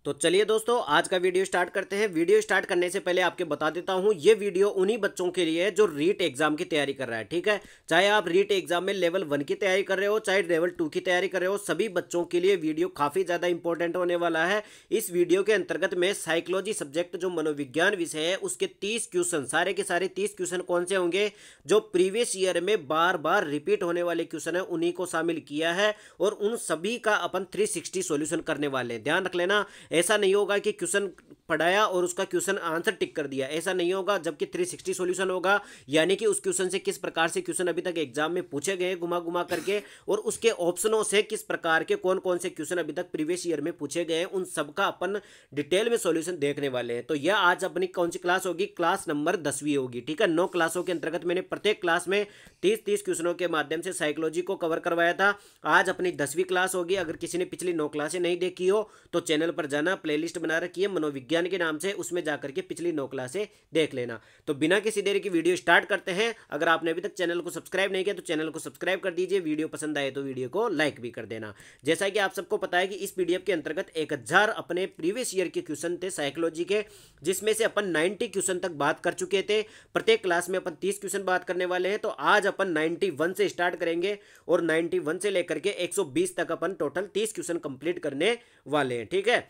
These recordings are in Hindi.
तो चलिए दोस्तों, आज का वीडियो स्टार्ट करते हैं। वीडियो स्टार्ट करने से पहले आपके बता देता हूं, ये वीडियो उन्हीं बच्चों के लिए है जो रीट एग्जाम की तैयारी कर रहा है। ठीक है, चाहे आप रीट एग्जाम में लेवल 1 की तैयारी कर रहे हो, चाहे लेवल 2 की तैयारी कर रहे हो, सभी बच्चों के लिए वीडियो काफी ज्यादा इंपॉर्टेंट होने वाला है। इस वीडियो के अंतर्गत में साइकोलॉजी सब्जेक्ट जो मनोविज्ञान विषय है उसके 30 क्वेश्चन, सारे के सारे 30 क्वेश्चन कौन से होंगे जो प्रीवियस ईयर में बार बार रिपीट होने वाले क्वेश्चन है, उन्हीं को शामिल किया है और उन सभी का अपन 360 सॉल्यूशन करने वाले हैं। ध्यान रख लेना, ऐसा नहीं होगा कि क्वेश्चन पढ़ाया और उसका क्वेश्चन आंसर टिक कर दिया, ऐसा नहीं होगा। जबकि 360 सॉल्यूशन होगा, यानी कि उस क्वेश्चन से किस प्रकार से क्वेश्चन अभी तक एग्जाम में पूछे गए घुमा घुमा करके, और उसके ऑप्शनों से किस प्रकार के कौन कौन से क्वेश्चन अभी तक प्रीवियस ईयर में पूछे गए, उन सबका अपन डिटेल में सॉल्यूशन देखने वाले हैं। तो यह आज अपनी कौन सी क्लास होगी? क्लास नंबर 10वीं होगी। ठीक है, 9 क्लासों के अंतर्गत मैंने प्रत्येक क्लास में 30-30 क्वेश्चनों के माध्यम से साइकोलॉजी को कवर करवाया था। आज अपनी 10वीं क्लास होगी। अगर किसी ने पिछली 9 क्लासें नहीं देखी हो तो चैनल पर जाना, प्लेलिस्ट बना रखी है मनोविज्ञान के नाम से, उसमें जाकर के पिछली 9 क्लासें देख लेना। तो बिना किसी देरी की वीडियो स्टार्ट करते हैं। अगर आपने अभी तक चैनल को सब्सक्राइब नहीं किया तो चैनल को सब्सक्राइब कर दीजिए, वीडियो पसंद आए तो वीडियो को लाइक भी कर देना। जैसा कि आप सबको पता है कि इस पीडीएफ के अंतर्गत 1000 अपने प्रीवियस ईयर के क्वेश्चन थे साइकोलॉजी के, जिसमें से अपन 90 क्वेश्चन तक बात कर चुके थे। प्रत्येक क्लास में अपन 30 क्वेश्चन बात करने वाले हैं। तो आज अपन 91 से स्टार्ट करेंगे और 91 से लेकर के 120 तक अपन टोटल 30 क्वेश्चन कंप्लीट करने वाले हैं। ठीक है,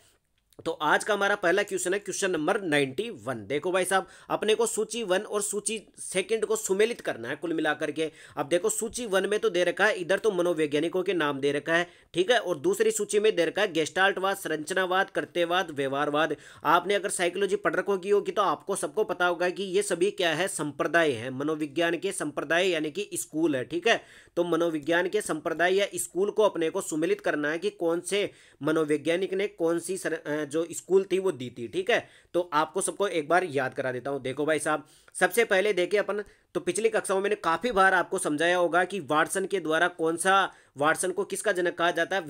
तो आज का हमारा पहला क्वेश्चन है क्वेश्चन नंबर 91। देखो भाई साहब, अपने को सूची 1 और सूची सेकंड को सुमेलित करना है कुल मिलाकर के। अब देखो, सूची 1 में तो दे रखा है, इधर तो मनोवैज्ञानिकों के नाम दे रखा है। ठीक है, और दूसरी सूची में दे रखा है गेस्टाल्टवाद, संरचनावाद, कर्तव्यवाद, व्यवहारवाद। आपने अगर साइकोलॉजी पढ़ रखी होगी तो आपको सबको पता होगा कि ये सभी क्या है, संप्रदाय है, मनोविज्ञान के संप्रदाय यानी कि स्कूल है। ठीक है, तो मनोविज्ञान के संप्रदाय या स्कूल को अपने को सुमेलित करना है कि कौन से मनोवैज्ञानिक ने कौन सी जो स्कूल थी वो दी थी। ठीक है, तो आपको सबको एक बार याद करा देता हूं। देखो भाई साहब, सबसे पहले देखे अपन, तो पिछली कक्षाओं में मैंने काफी बार आपको समझाया होगा कि वाटसन के द्वारा कौन सा, वाटसन को किसका जनक कहा जाता है?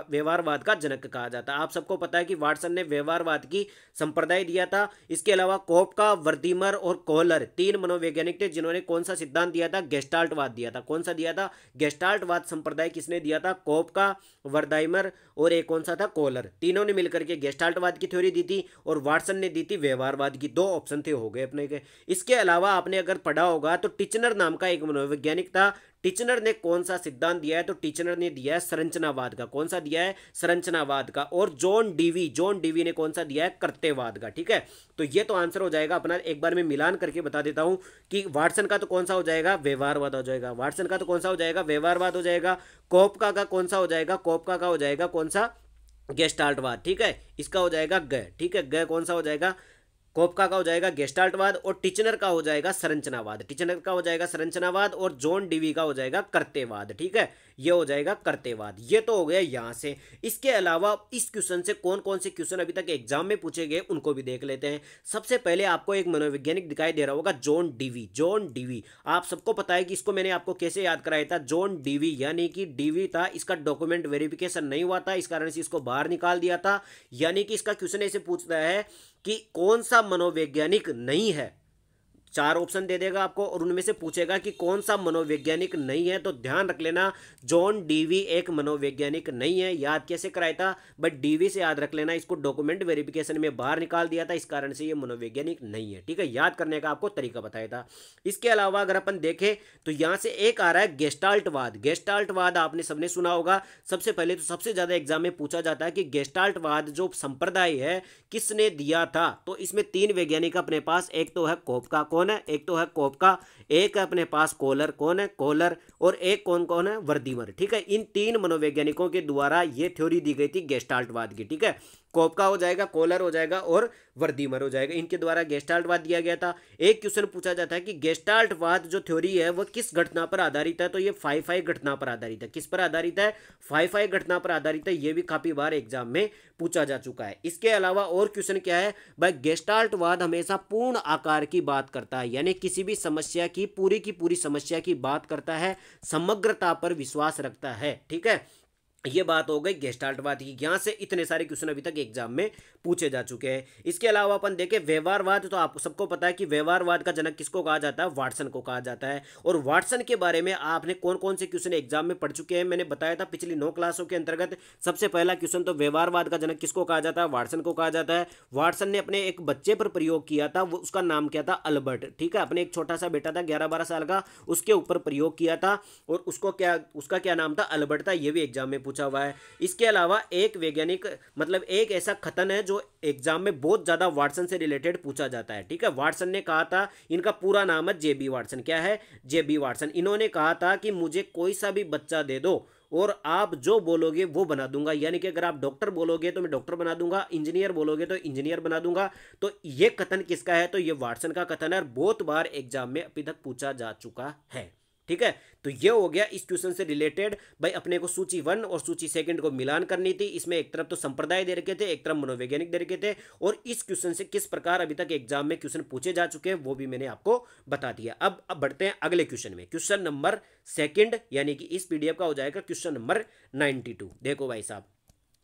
व्यवहारवाद का जनक कहा जाता है। आप सबको पता है कि वाटसन ने व्यवहारवाद की संप्रदाय दिया था। इसके अलावा कोपका, वर्दीमर और कोहलर 3 मनोवैज्ञानिक थे जिन्होंने कौन सा सिद्धांत दिया था? गेस्टाल्टवाद दिया था। कौन सा दिया था? गेस्टाल्टवाद संप्रदाय किसने दिया था? कोपका, वर्दाइमर और एक कौन सा था? कोहलर। तीनों ने मिलकर के गेस्टाल्टवाद की थ्योरी दी थी और वाटसन ने दी थी व्यवहारवाद की। 2 ऑप्शन थे, हो गए अपने के। इसके अलावा आपने अगर पढ़ा होगा तो टिचनर नाम का एक मनोवैज्ञानिक था। टिचनर ने कौन सा सिद्धांत दिया है? तो टिचनर ने दिया है संरचनावाद का। कौन सा दिया है? संरचनावाद का। और जॉन डीवी ने कौन सा दिया है? कर्तव्यवाद का। ठीक है, तो ये तो आंसर हो जाएगा अपना। एक बार मैं मिलान करके बता देता हूं कि वाटसन का तो कौन सा हो जाएगा? व्यवहारवाद हो जाएगा। वाटसन का तो कौन सा हो जाएगा? व्यवहारवाद हो जाएगा। कोपका का कौन सा हो जाएगा? कोपका का हो जाएगा कौन सा? गेस्टाल्टवाद। ठीक है, इसका हो जाएगा ग। ठीक है, ग कौन सा हो जाएगा? कोपका का हो जाएगा गेस्टाल्टवाद और टिचनर का हो जाएगा संरचनावाद। टिचनर का हो जाएगा संरचनावाद और जॉन डीवी का हो जाएगा कर्तव्यवाद। ठीक है, ये हो जाएगा कर्तव्यवाद। ये तो हो गया यहां से। इसके अलावा इस क्वेश्चन से कौन कौन से क्वेश्चन अभी तक एग्जाम में पूछे गए उनको भी देख लेते हैं। सबसे पहले आपको एक मनोवैज्ञानिक दिखाई दे रहा होगा, जॉन डीवी। जॉन डीवी, आप सबको पता है कि इसको मैंने आपको कैसे याद कराया था। जॉन डीवी यानी कि डीवी था, इसका डॉक्यूमेंट वेरिफिकेशन नहीं हुआ था, इस कारण से इसको बाहर निकाल दिया था। यानी कि इसका क्वेश्चन ऐसे पूछता है कि कौन सा मनोवैज्ञानिक नहीं है। 4 ऑप्शन दे देगा आपको और उनमें से पूछेगा कि कौन सा मनोवैज्ञानिक नहीं है। तो ध्यान रख लेना, जॉन डीवी एक मनोवैज्ञानिक नहीं है। याद कैसे कराया था? बट डीवी से याद रख लेना, इसको डॉक्यूमेंट वेरिफिकेशन में बाहर निकाल दिया था, इस कारण से ये मनोवैज्ञानिक नहीं है। ठीक है, याद करने का आपको तरीका बताया था। इसके अलावा अगर अपन देखें तो यहां से एक आ रहा है गेस्टाल्टवाद। गेस्टाल्टवाद आपने सबने सुना होगा। सबसे पहले तो सबसे ज्यादा एग्जाम में पूछा जाता है कि गेस्टाल्टवाद जो संप्रदाय है किसने दिया था। तो इसमें 3 वैज्ञानिक अपने पास, एक तो है कोपका, कौन है? एक तो है कोपका, एक है अपने पास कोहलर, कौन है? कोहलर, और एक कौन है? वर्दीमर। ठीक है, इन 3 मनोवैज्ञानिकों के द्वारा ये थ्योरी दी गई थी गेस्टाल्टवाद की। ठीक है, कोपका हो जाएगा, कोहलर हो जाएगा और वर्दीमर हो जाएगा, इनके द्वारा गेस्टाल्टवाद दिया गया था। एक क्वेश्चन पूछा जाता है कि गेस्टाल्टवाद जो थ्योरी है वो किस घटना पर आधारित है? तो ये 5-5 घटना पर आधारित है। किस पर आधारित है? 5-5 घटना पर आधारित है। ये भी काफी बार एग्जाम में पूछा जा चुका है। इसके अलावा और क्वेश्चन क्या है भाई? गेस्टाल्टवाद हमेशा पूर्ण आकार की बात करता है, यानी किसी भी समस्या की पूरी समस्या की बात करता है, समग्रता पर विश्वास रखता है। ठीक है, ये बात हो गई गेस्टाल्टवाद की। यहाँ से इतने सारे क्वेश्चन अभी तक एग्जाम में पूछे जा चुके हैं। इसके अलावा अपन देखें व्यवहारवाद, तो आपको सबको पता है कि व्यवहारवाद का जनक किसको कहा जाता है, वाटसन को कहा जाता है। और वाटसन के बारे में आपने कौन कौन से क्वेश्चन एग्जाम में पढ़ चुके हैं, मैंने बताया था पिछली 9 क्लासों के अंतर्गत। सबसे पहला क्वेश्चन तो व्यवहारवाद का जनक किसको कहा जाता है, वाटसन को कहा जाता है। वाटसन ने अपने एक बच्चे पर प्रयोग किया था, वो उसका नाम क्या था, अल्बर्ट, ठीक है। अपने एक छोटा सा बेटा था 11-12 साल का, उसके ऊपर प्रयोग किया था और उसका क्या नाम था, अल्बर्ट था। ये भी एग्जाम में पूछा हुआ है। इसके अलावा एक वैज्ञानिक मतलब एक ऐसा कथन है जो एग्जाम में बहुत ज्यादा वाटसन से रिलेटेड पूछा जाता है, ठीक है। वाटसन ने कहा था, इनका पूरा नाम है जेबी वाटसन, क्या है, जेबी वाटसन। इन्होंने कहा था कि मुझे कोई सा भी बच्चा दे दो और आप जो बोलोगे वो बना दूंगा, यानी कि अगर आप डॉक्टर बोलोगे तो मैं डॉक्टर बना दूंगा, इंजीनियर बोलोगे तो इंजीनियर बना दूंगा। तो ये कथन किसका है, तो ये वाटसन का कथन है और बहुत बार एग्जाम में अभी तक पूछा जा चुका है, ठीक है। तो ये हो गया इस क्वेश्चन से रिलेटेड। भाई अपने को सूची 1 और सूची 2 को मिलान करनी थी। इसमें एक तरफ तो संप्रदाय दे रखे थे, एक तरफ मनोवैज्ञानिक दे रखे थे, और इस क्वेश्चन से किस प्रकार अभी तक एग्जाम में क्वेश्चन पूछे जा चुके हैं वो भी मैंने आपको बता दिया। अब बढ़ते हैं अगले क्वेश्चन में। क्वेश्चन नंबर 2 यानी कि इस पीडीएफ का हो जाएगा क्वेश्चन नंबर 92। देखो भाई साहब,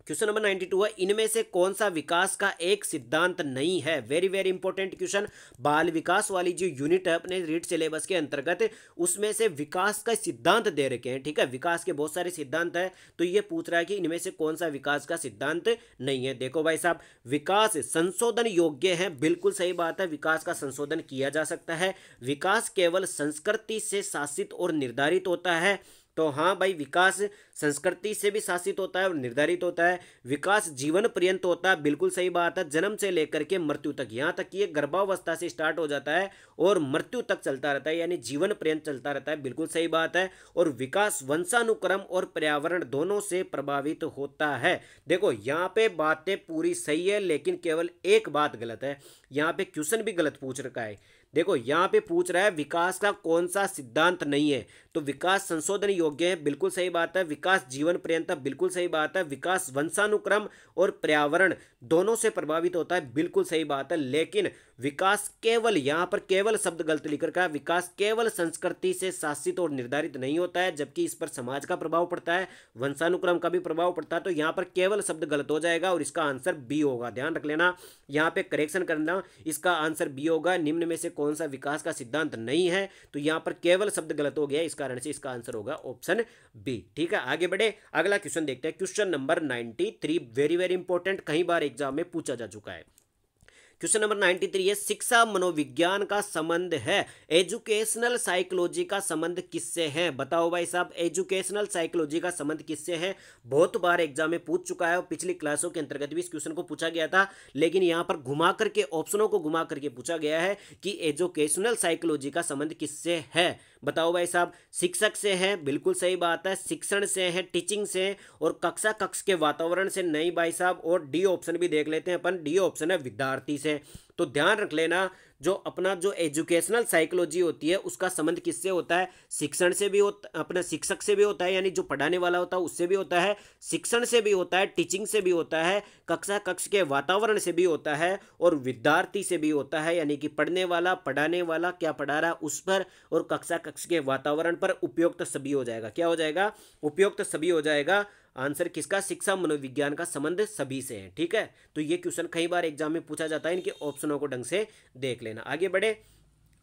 क्वेश्चन नंबर 92 है, इनमें से कौन सा विकास का एक सिद्धांत नहीं है। Very very important question. बाल विकास वाली जो यूनिट है अपने रीट सिलेबस के अंतर्गत, उसमें से विकास का सिद्धांत दे रखे हैं, ठीक है। विकास के बहुत सारे सिद्धांत है, तो ये पूछ रहा है कि इनमें से कौन सा विकास का सिद्धांत नहीं है। देखो भाई साहब, विकास संशोधन योग्य है, बिल्कुल सही बात है, विकास का संशोधन किया जा सकता है। विकास केवल संस्कृति से शासित और निर्धारित होता है, तो हाँ भाई, विकास संस्कृति से भी शासित होता है और निर्धारित होता है। विकास जीवन पर्यंत होता है, बिल्कुल सही बात है, जन्म से लेकर के मृत्यु तक, यहाँ तक कि ये गर्भावस्था से स्टार्ट हो जाता है और मृत्यु तक चलता रहता है, यानी जीवन पर्यंत चलता रहता है, बिल्कुल सही बात है। और विकास वंशानुक्रम और पर्यावरण दोनों से प्रभावित होता है। देखो यहाँ पे बातें पूरी सही है, लेकिन केवल एक बात गलत है, यहाँ पे क्वेश्चन भी गलत पूछ रखा है। देखो यहाँ पे पूछ रहा है विकास का कौन सा सिद्धांत नहीं है, तो विकास संशोधन योग्य है, बिल्कुल सही बात है। विकास जीवन पर्यंत, बिल्कुल सही बात है। विकास वंशानुक्रम और पर्यावरण दोनों से प्रभावित होता है, बिल्कुल सही बात है। लेकिन विकास केवल, यहाँ पर केवल शब्द गलत लिख रखा है, विकास केवल संस्कृति से शासित और निर्धारित नहीं होता है, जबकि इस पर समाज का प्रभाव पड़ता है, वंशानुक्रम का भी प्रभाव पड़ता है। तो यहाँ पर केवल शब्द गलत हो जाएगा और इसका आंसर बी होगा। ध्यान रख लेना, यहाँ पे करेक्शन करना, इसका आंसर बी होगा। निम्न में से कौन सा विकास का सिद्धांत नहीं है, तो यहाँ पर केवल शब्द गलत हो गया, इस कारण से इसका आंसर होगा ऑप्शन बी, ठीक है। आगे बढ़े, अगला क्वेश्चन देखते हैं। Question number 93, very very important, कई बार एग्जाम में पूछा जा चुका है। क्वेश्चन नंबर 93 है, शिक्षा मनोविज्ञान का संबंध है एजुकेशनल साइकोलॉजी का संबंध किससे है। बताओ भाई साहब, एजुकेशनल साइकोलॉजी का संबंध किससे है। बहुत बार एग्जाम में पूछ चुका है और पिछली क्लासों के अंतर्गत भी इस क्वेश्चन को पूछा गया था, लेकिन यहाँ पर घुमा करके, ऑप्शनों को घुमा करके पूछा गया है कि एजुकेशनल साइकोलॉजी का संबंध किससे है। बताओ भाई साहब, शिक्षक से है, बिल्कुल सही बात है। शिक्षण से है, टीचिंग से, और कक्षा कक्ष के वातावरण से नहीं भाई साहब। और डी ऑप्शन भी देख लेते हैं अपन, डी ऑप्शन है विद्यार्थी से। तो ध्यान रख लेना, जो अपना जो एजुकेशनल साइकोलॉजी होती है उसका संबंध किससे होता है, शिक्षण से भी होता, अपना शिक्षक से भी होता है, यानी जो पढ़ाने वाला होता है उससे भी होता है, शिक्षण से भी होता है, टीचिंग से भी होता है, कक्षा कक्ष के वातावरण से भी होता है, और विद्यार्थी से भी होता है, यानी कि पढ़ने वाला, पढ़ाने वाला क्या पढ़ा रहा है उस पर, और कक्षा कक्ष के वातावरण पर। उपयुक्त सभी हो जाएगा, क्या हो जाएगा, उपयुक्त सभी हो जाएगा। आंसर किसका, शिक्षा मनोविज्ञान का संबंध सभी से है, ठीक है। तो ये क्वेश्चन कई बार एग्जाम में पूछा जाता है, इनके ऑप्शनों को ढंग से देख लेना। आगे बढ़े,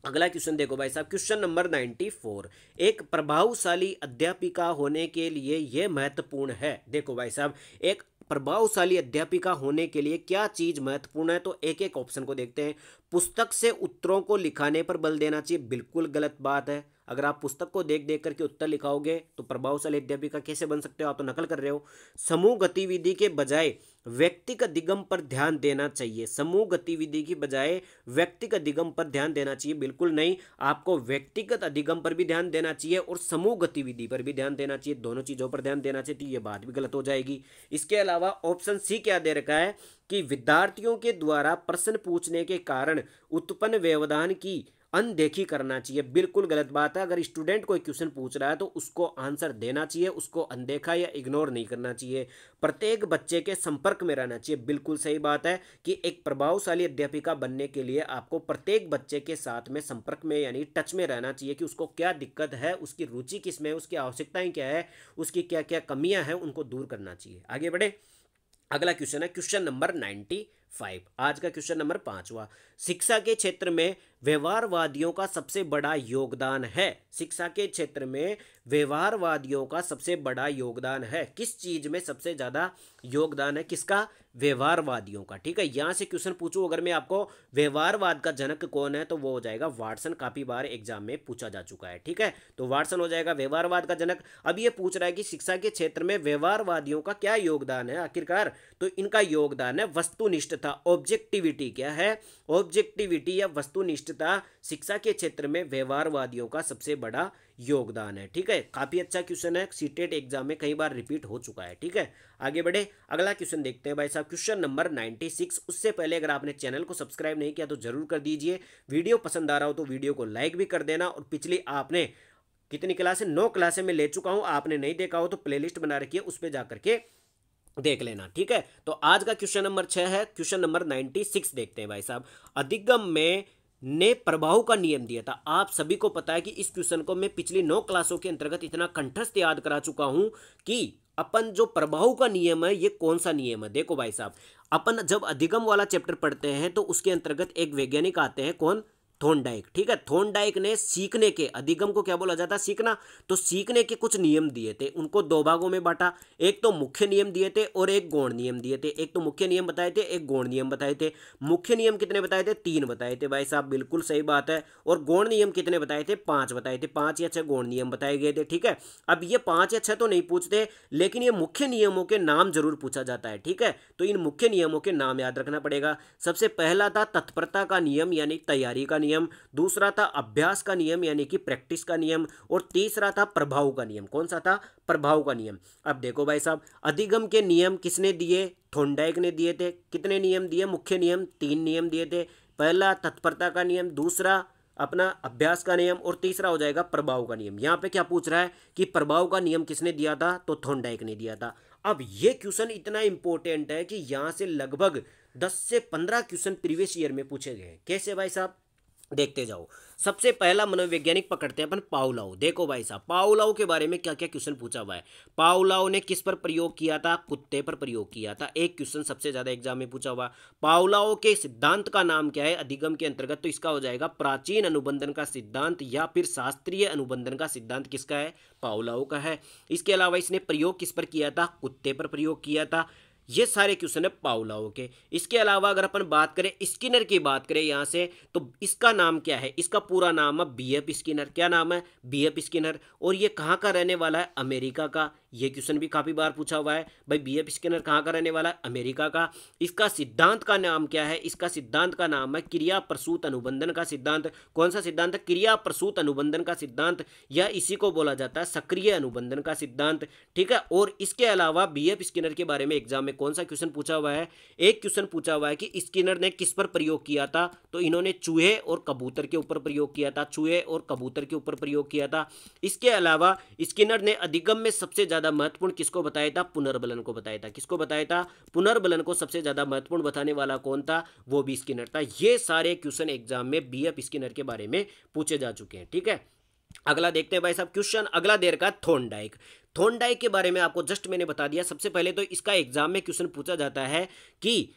अगला क्वेश्चन देखो भाई साहब। क्वेश्चन नंबर 94, एक प्रभावशाली अध्यापिका होने के लिए यह महत्वपूर्ण है। देखो भाई साहब, एक प्रभावशाली अध्यापिका होने के लिए क्या चीज महत्वपूर्ण है, तो एक एक ऑप्शन को देखते हैं। पुस्तक से उत्तरों को लिखाने पर बल देना चाहिए, बिल्कुल गलत बात है। अगर आप पुस्तक को देख देख करके उत्तर लिखाओगे तो प्रभावशाली अध्यापिका कैसे बन सकते हो, आप तो नकल कर रहे हो। समूह गतिविधि के बजाय व्यक्तिगत दिगम पर ध्यान देना चाहिए। समूह गतिविधि की बजाय व्यक्तिगत दिगम पर ध्यान देना चाहिए, बिल्कुल नहीं। आपको व्यक्तिगत अधिगम पर भी ध्यान देना चाहिए और समूह गतिविधि पर भी ध्यान देना चाहिए, दोनों चीजों पर ध्यान देना चाहिए, तो ये बात भी गलत हो जाएगी। इसके अलावा ऑप्शन सी क्या दे रखा है कि विद्यार्थियों के द्वारा प्रश्न पूछने के कारण उत्पन्न व्यवधान की अनदेखी करना चाहिए, बिल्कुल गलत बात है। अगर स्टूडेंट कोई क्वेश्चन पूछ रहा है तो उसको आंसर देना चाहिए, उसको अनदेखा या इग्नोर नहीं करना चाहिए। प्रत्येक बच्चे के संपर्क में रहना चाहिए, बिल्कुल सही बात है कि एक प्रभावशाली अध्यापिका बनने के लिए आपको प्रत्येक बच्चे के साथ में संपर्क में यानी टच में रहना चाहिए कि उसको क्या दिक्कत है, उसकी रुचि किस में है, उसकी आवश्यकताएं क्या है, उसकी क्या क्या कमियां हैं, उनको दूर करना चाहिए। आगे बढ़े। अगला क्वेश्चन है क्वेश्चन नंबर 95। आज का क्वेश्चन नंबर 5वां। शिक्षा के क्षेत्र में व्यवहारवादियों का सबसे बड़ा योगदान है। शिक्षा के क्षेत्र में व्यवहारवादियों का सबसे बड़ा योगदान है। किस चीज में सबसे ज्यादा योगदान है, किसका? व्यवहारवादियों का। ठीक है, यहां से क्वेश्चन पूछूं अगर मैं आपको व्यवहारवाद का जनक कौन है तो वो हो जाएगा वाटसन। काफी बार एग्जाम में पूछा जा चुका है। ठीक है, तो वाटसन हो जाएगा व्यवहारवाद का जनक। अब ये पूछ रहा है कि शिक्षा के क्षेत्र में व्यवहारवादियों का क्या योगदान है आखिरकार, तो इनका योगदान है वस्तुनिष्ठता। ऑब्जेक्टिविटी क्या है? ऑब्जेक्टिविटी या वस्तुनिष्ठता शिक्षा के क्षेत्र में व्यवहारवादियों का सबसे बड़ा योगदान है। ठीक है, काफी अच्छा क्वेश्चन है, सीटेट एग्जाम में कई बार रिपीट हो चुका है। ठीक है, आगे बढ़े। अगला क्वेश्चन देखते हैं भाई साहब, क्वेश्चन नंबर 96। उससे पहले अगर आपने चैनल को सब्सक्राइब नहीं किया तो जरूर कर दीजिए। वीडियो पसंद आ रहा हो तो वीडियो को लाइक भी कर देना। और पिछली आपने कितनी क्लासें, 9 क्लासें में ले चुका हूं, आपने नहीं देखा हो तो प्लेलिस्ट बना रखी है, उस पर जाकर के देख लेना। ठीक है, तो आज का क्वेश्चन नंबर 6 है, क्वेश्चन नंबर 96 देखते हैं भाई साहब। अधिगम में ने प्रभाव का नियम दिया था। आप सभी को पता है कि इस क्वेश्चन को मैं पिछली 9 क्लासों के अंतर्गत इतना कंठस्थ याद करा चुका हूं कि अपन जो प्रभाव का नियम है ये कौन सा नियम है। देखो भाई साहब, अपन जब अधिगम वाला चैप्टर पढ़ते हैं तो उसके अंतर्गत एक वैज्ञानिक आते हैं, कौन? थॉर्नडाइक। ठीक है, थॉर्नडाइक ने सीखने के, अधिगम को क्या बोला जाता है? सीखना। तो सीखने के कुछ नियम दिए थे, उनको 2 भागों में बांटा। एक तो मुख्य नियम दिए थे और एक गौण नियम दिए थे। एक तो मुख्य नियम बताए थे, एक गौण नियम बताए थे। मुख्य नियम कितने बताए थे? 3 बताए थे भाई साहब, बिल्कुल सही बात है। और गौण नियम कितने बताए थे? 5 बताए थे। 5 या 6 गौण नियम बताए गए थे। ठीक है, अब ये 5 या 6 तो नहीं पूछते, लेकिन ये मुख्य नियमों के नाम जरूर पूछा जाता है। ठीक है, तो इन मुख्य नियमों के नाम याद रखना पड़ेगा। सबसे पहला था तत्परता का नियम यानी तैयारी का नियम। दूसरा था अभ्यास का नियम यानी कि प्रैक्टिस का नियम। और तीसरा था प्रभाव का नियम। कौन सा था? प्रभाव का नियम। अब देखो भाई साहब, अधिगम के नियम किसने दिए? थॉर्नडाइक ने दिए थे। कितने नियम दिए? मुख्य नियम 3 नियम दिए थे। पहला तत्परता का नियम, दूसरा अपना अभ्यास का नियम, और तीसरा हो जाएगा प्रभाव का नियम। यहां पे क्या पूछ रहा है कि प्रभाव का नियम किसने दिया था? तो थॉर्नडाइक ने दिया था। अब ये क्वेश्चन इतना इंपॉर्टेंट है कि यहां से लगभग 10 से 15 क्वेश्चन प्रीवियस ईयर में पूछे गए। कैसे भाई साहब? देखते जाओ। सबसे पहला मनोवैज्ञानिक पकड़ते हैं अपन, पावलोव। देखो भाई साहब, पावलोव के बारे में क्या क्या क्वेश्चन पूछा हुआ है। पावलोव ने किस पर प्रयोग किया था? कुत्ते पर प्रयोग किया था। एक क्वेश्चन सबसे ज्यादा एग्जाम में पूछा हुआ। पावलोव के सिद्धांत का नाम क्या है अधिगम के अंतर्गत? तो इसका हो जाएगा प्राचीन अनुबंधन का सिद्धांत, या फिर शास्त्रीय अनुबंधन का सिद्धांत किसका है? पावलोव का है। इसके अलावा इसने प्रयोग किस पर किया था? कुत्ते पर प्रयोग किया था। ये सारे क्वेश्चन है पावलोव के। इसके अलावा अगर अपन बात करें, स्किनर की बात करें यहां से, तो इसका नाम क्या है? इसका पूरा नाम है बीएफ स्किनर। क्या नाम है? BF Skinner. और ये कहाँ का रहने वाला है? अमेरिका का। ये क्वेश्चन भी काफी बार पूछा हुआ है भाई, बीएफ स्किनर कहाँ का रहने वाला है? अमेरिका का। इसका सिद्धांत का नाम क्या है? इसका सिद्धांत का नाम है क्रिया प्रसूत अनुबंधन का सिद्धांत। कौन सा सिद्धांत? क्रिया प्रसूत अनुबंधन का सिद्धांत, या इसी को बोला जाता है सक्रिय अनुबंधन का सिद्धांत। ठीक है, और इसके अलावा बीएफ स्किनर के बारे में एग्जाम में कौन सा क्वेश्चन पूछा हुआ है? एक क्वेश्चन पूछा हुआ है कि स्किनर ने किस पर प्रयोग किया था? तो इन्होंने चूहे और कबूतर के ऊपर प्रयोग किया था। चूहे और कबूतर के ऊपर प्रयोग किया था। इसके अलावा स्किनर ने अधिगम में सबसे ज्यादा महत्वपूर्ण किसको बताया था? पुनर्बलन को बताया था। किसको बताया था? पुनर्बलन को सबसे ज्यादा महत्वपूर्ण बताने वाला कौन था? वो भी स्किनर था। ये सारे क्वेश्चन एग्जाम में बीएफ स्किनर के बारे में पूछे जा चुके हैं। ठीक है, अगला देखते हैं भाई साहब क्वेश्चन। अगला देर का थॉर्नडाइक। थॉर्नडाइक के बारे में आपको जस्ट मैंने बता दिया। सबसे पहले तो इसका एग्जाम में क्वेश्चन पूछा जाता है कि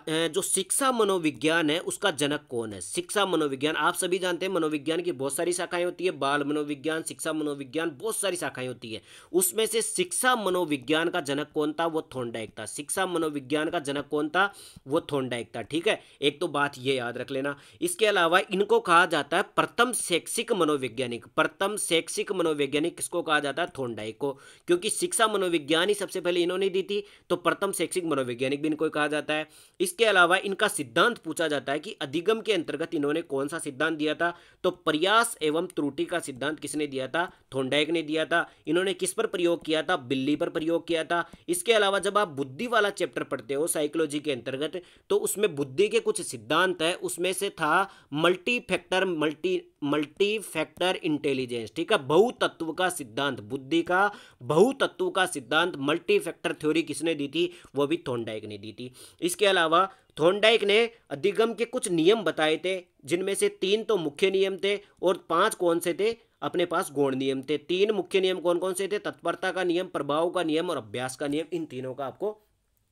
जो शिक्षा मनोविज्ञान है उसका जनक कौन है? शिक्षा मनोविज्ञान आप सभी जानते हैं, मनोविज्ञान की बहुत सारी शाखाएं होती है। बाल मनोविज्ञान, शिक्षा मनोविज्ञान, बहुत सारी शाखाएं होती है। उसमें से शिक्षा मनोविज्ञान का जनक कौन था? वो थॉर्नडाइक था। शिक्षा मनोविज्ञान का जनक कौन था? वो थॉर्नडाइक था। ठीक है, एक तो बात ये याद रख लेना। इसके अलावा इनको कहा जाता है प्रथम शैक्षिक मनोवैज्ञानिक। प्रथम शैक्षिक मनोवैज्ञानिक किसको कहा जाता है? थॉर्नडाइक को, क्योंकि शिक्षा मनोविज्ञान ही सबसे पहले इन्होंने दी थी, तो प्रथम शैक्षिक मनोवैज्ञानिक भी इनको कहा जाता है। इसके अलावा इनका सिद्धांत पूछा जाता है कि अधिगम के अंतर्गत इन्होंने कौन सा सिद्धांत दिया था, तो प्रयास एवं त्रुटि का सिद्धांत किसने दिया था, थॉर्नडाइक ने दिया था। इन्होंने किस पर प्रयोग किया था, बिल्ली पर प्रयोग किया था। इसके अलावा जब आप बुद्धि वाला चैप्टर पढ़ते हो साइकोलॉजी के अंतर्गत, तो उसमें बुद्धि के कुछ सिद्धांत है, उसमें से था मल्टी फैक्टर इंटेलिजेंस, ठीक है, बहुतत्व का सिद्धांत, बुद्धि का बहुतत्व का सिद्धांत मल्टी फैक्टर थ्योरी किसने दी थी, वो भी थॉर्नडाइक ने दी थी। इसके अलावा थॉर्नडाइक ने अधिगम के कुछ नियम बताए थे, जिनमें से 3 तो मुख्य नियम थे और 5 कौन से थे, अपने पास गौण नियम थे। 3 मुख्य नियम कौन कौन से थे, तत्परता का नियम, प्रभाव का नियम और अभ्यास का नियम। इन तीनों का आपको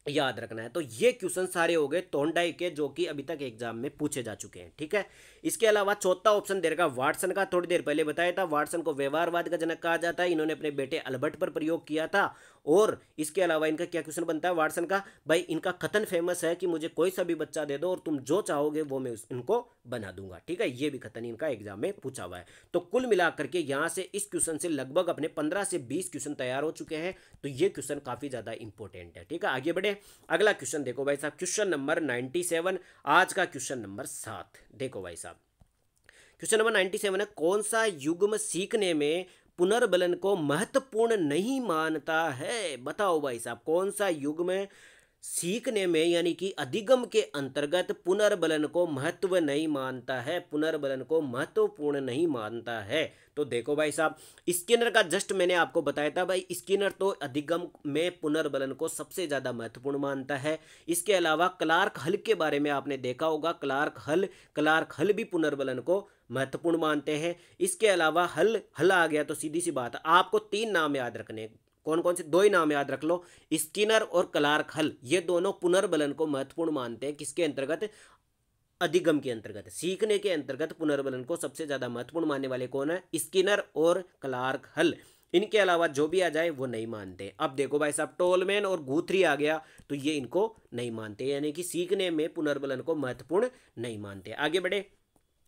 याद रखना है। तो ये क्वेश्चन सारे हो गए थॉर्नडाइक के, जो कि अभी तक एग्जाम में पूछे जा चुके हैं, ठीक है। इसके अलावा चौथा ऑप्शन दे रखा वाटसन का, थोड़ी देर पहले बताया था, वाटसन को व्यवहारवाद का जनक कहा जाता है। इन्होंने अपने बेटे अल्बर्ट पर प्रयोग किया था। और इसके अलावा इनका क्या क्वेश्चन बनता है वाटसन का, भाई इनका कथन फेमस है कि मुझे कोई सा भी बच्चा दे दो और तुम जो चाहोगे वो मैं इनको बना दूंगा, ठीक है। ये भी कथन इनका एग्जाम में पूछा हुआ है। तो कुल मिलाकर के यहाँ से इस क्वेश्चन से लगभग अपने 15 से 20 क्वेश्चन तैयार हो चुके हैं। तो ये क्वेश्चन काफी ज्यादा इंपॉर्टेंट है, ठीक है। आगे बढ़े, अगला क्वेश्चन देखो भाई साहब, क्वेश्चन नंबर 97, आज का क्वेश्चन नंबर 7। देखो भाई साहब, क्वेश्चन नंबर 97 है, कौन सा युग्म सीखने में पुनर्बलन को महत्वपूर्ण नहीं मानता है। बताओ भाई साहब, कौन सा युग्म सीखने में यानी कि अधिगम के अंतर्गत पुनर्बलन को महत्व नहीं मानता है, पुनर्बलन को महत्वपूर्ण नहीं मानता है। तो देखो भाई साहब, स्किनर का जस्ट मैंने आपको बताया था, भाई स्किनर तो अधिगम में पुनर्बलन को सबसे ज्यादा महत्वपूर्ण मानता है। इसके अलावा क्लार्क हल के बारे में आपने देखा होगा, क्लार्क हल भी पुनर्बलन को महत्वपूर्ण मानते हैं। इसके अलावा हल आ गया तो सीधी सी बात है, आपको 3 नाम याद रखने, कौन कौन से, 2 ही नाम याद रख लो, स्किनर और क्लार्क हल, ये दोनों पुनर्बलन को महत्वपूर्ण मानते हैं। किसके अंतर्गत, अधिगम के अंतर्गत, सीखने के अंतर्गत पुनर्बलन को सबसे ज्यादा महत्वपूर्ण मानने वाले कौन है, स्किनर और क्लार्क हल। इनके अलावा जो भी आ जाए वो नहीं मानते। अब देखो भाई साहब, टोलमैन और गुथरी आ गया तो ये इनको नहीं मानते, यानी कि सीखने में पुनर्बलन को महत्वपूर्ण नहीं मानते। आगे बढ़े,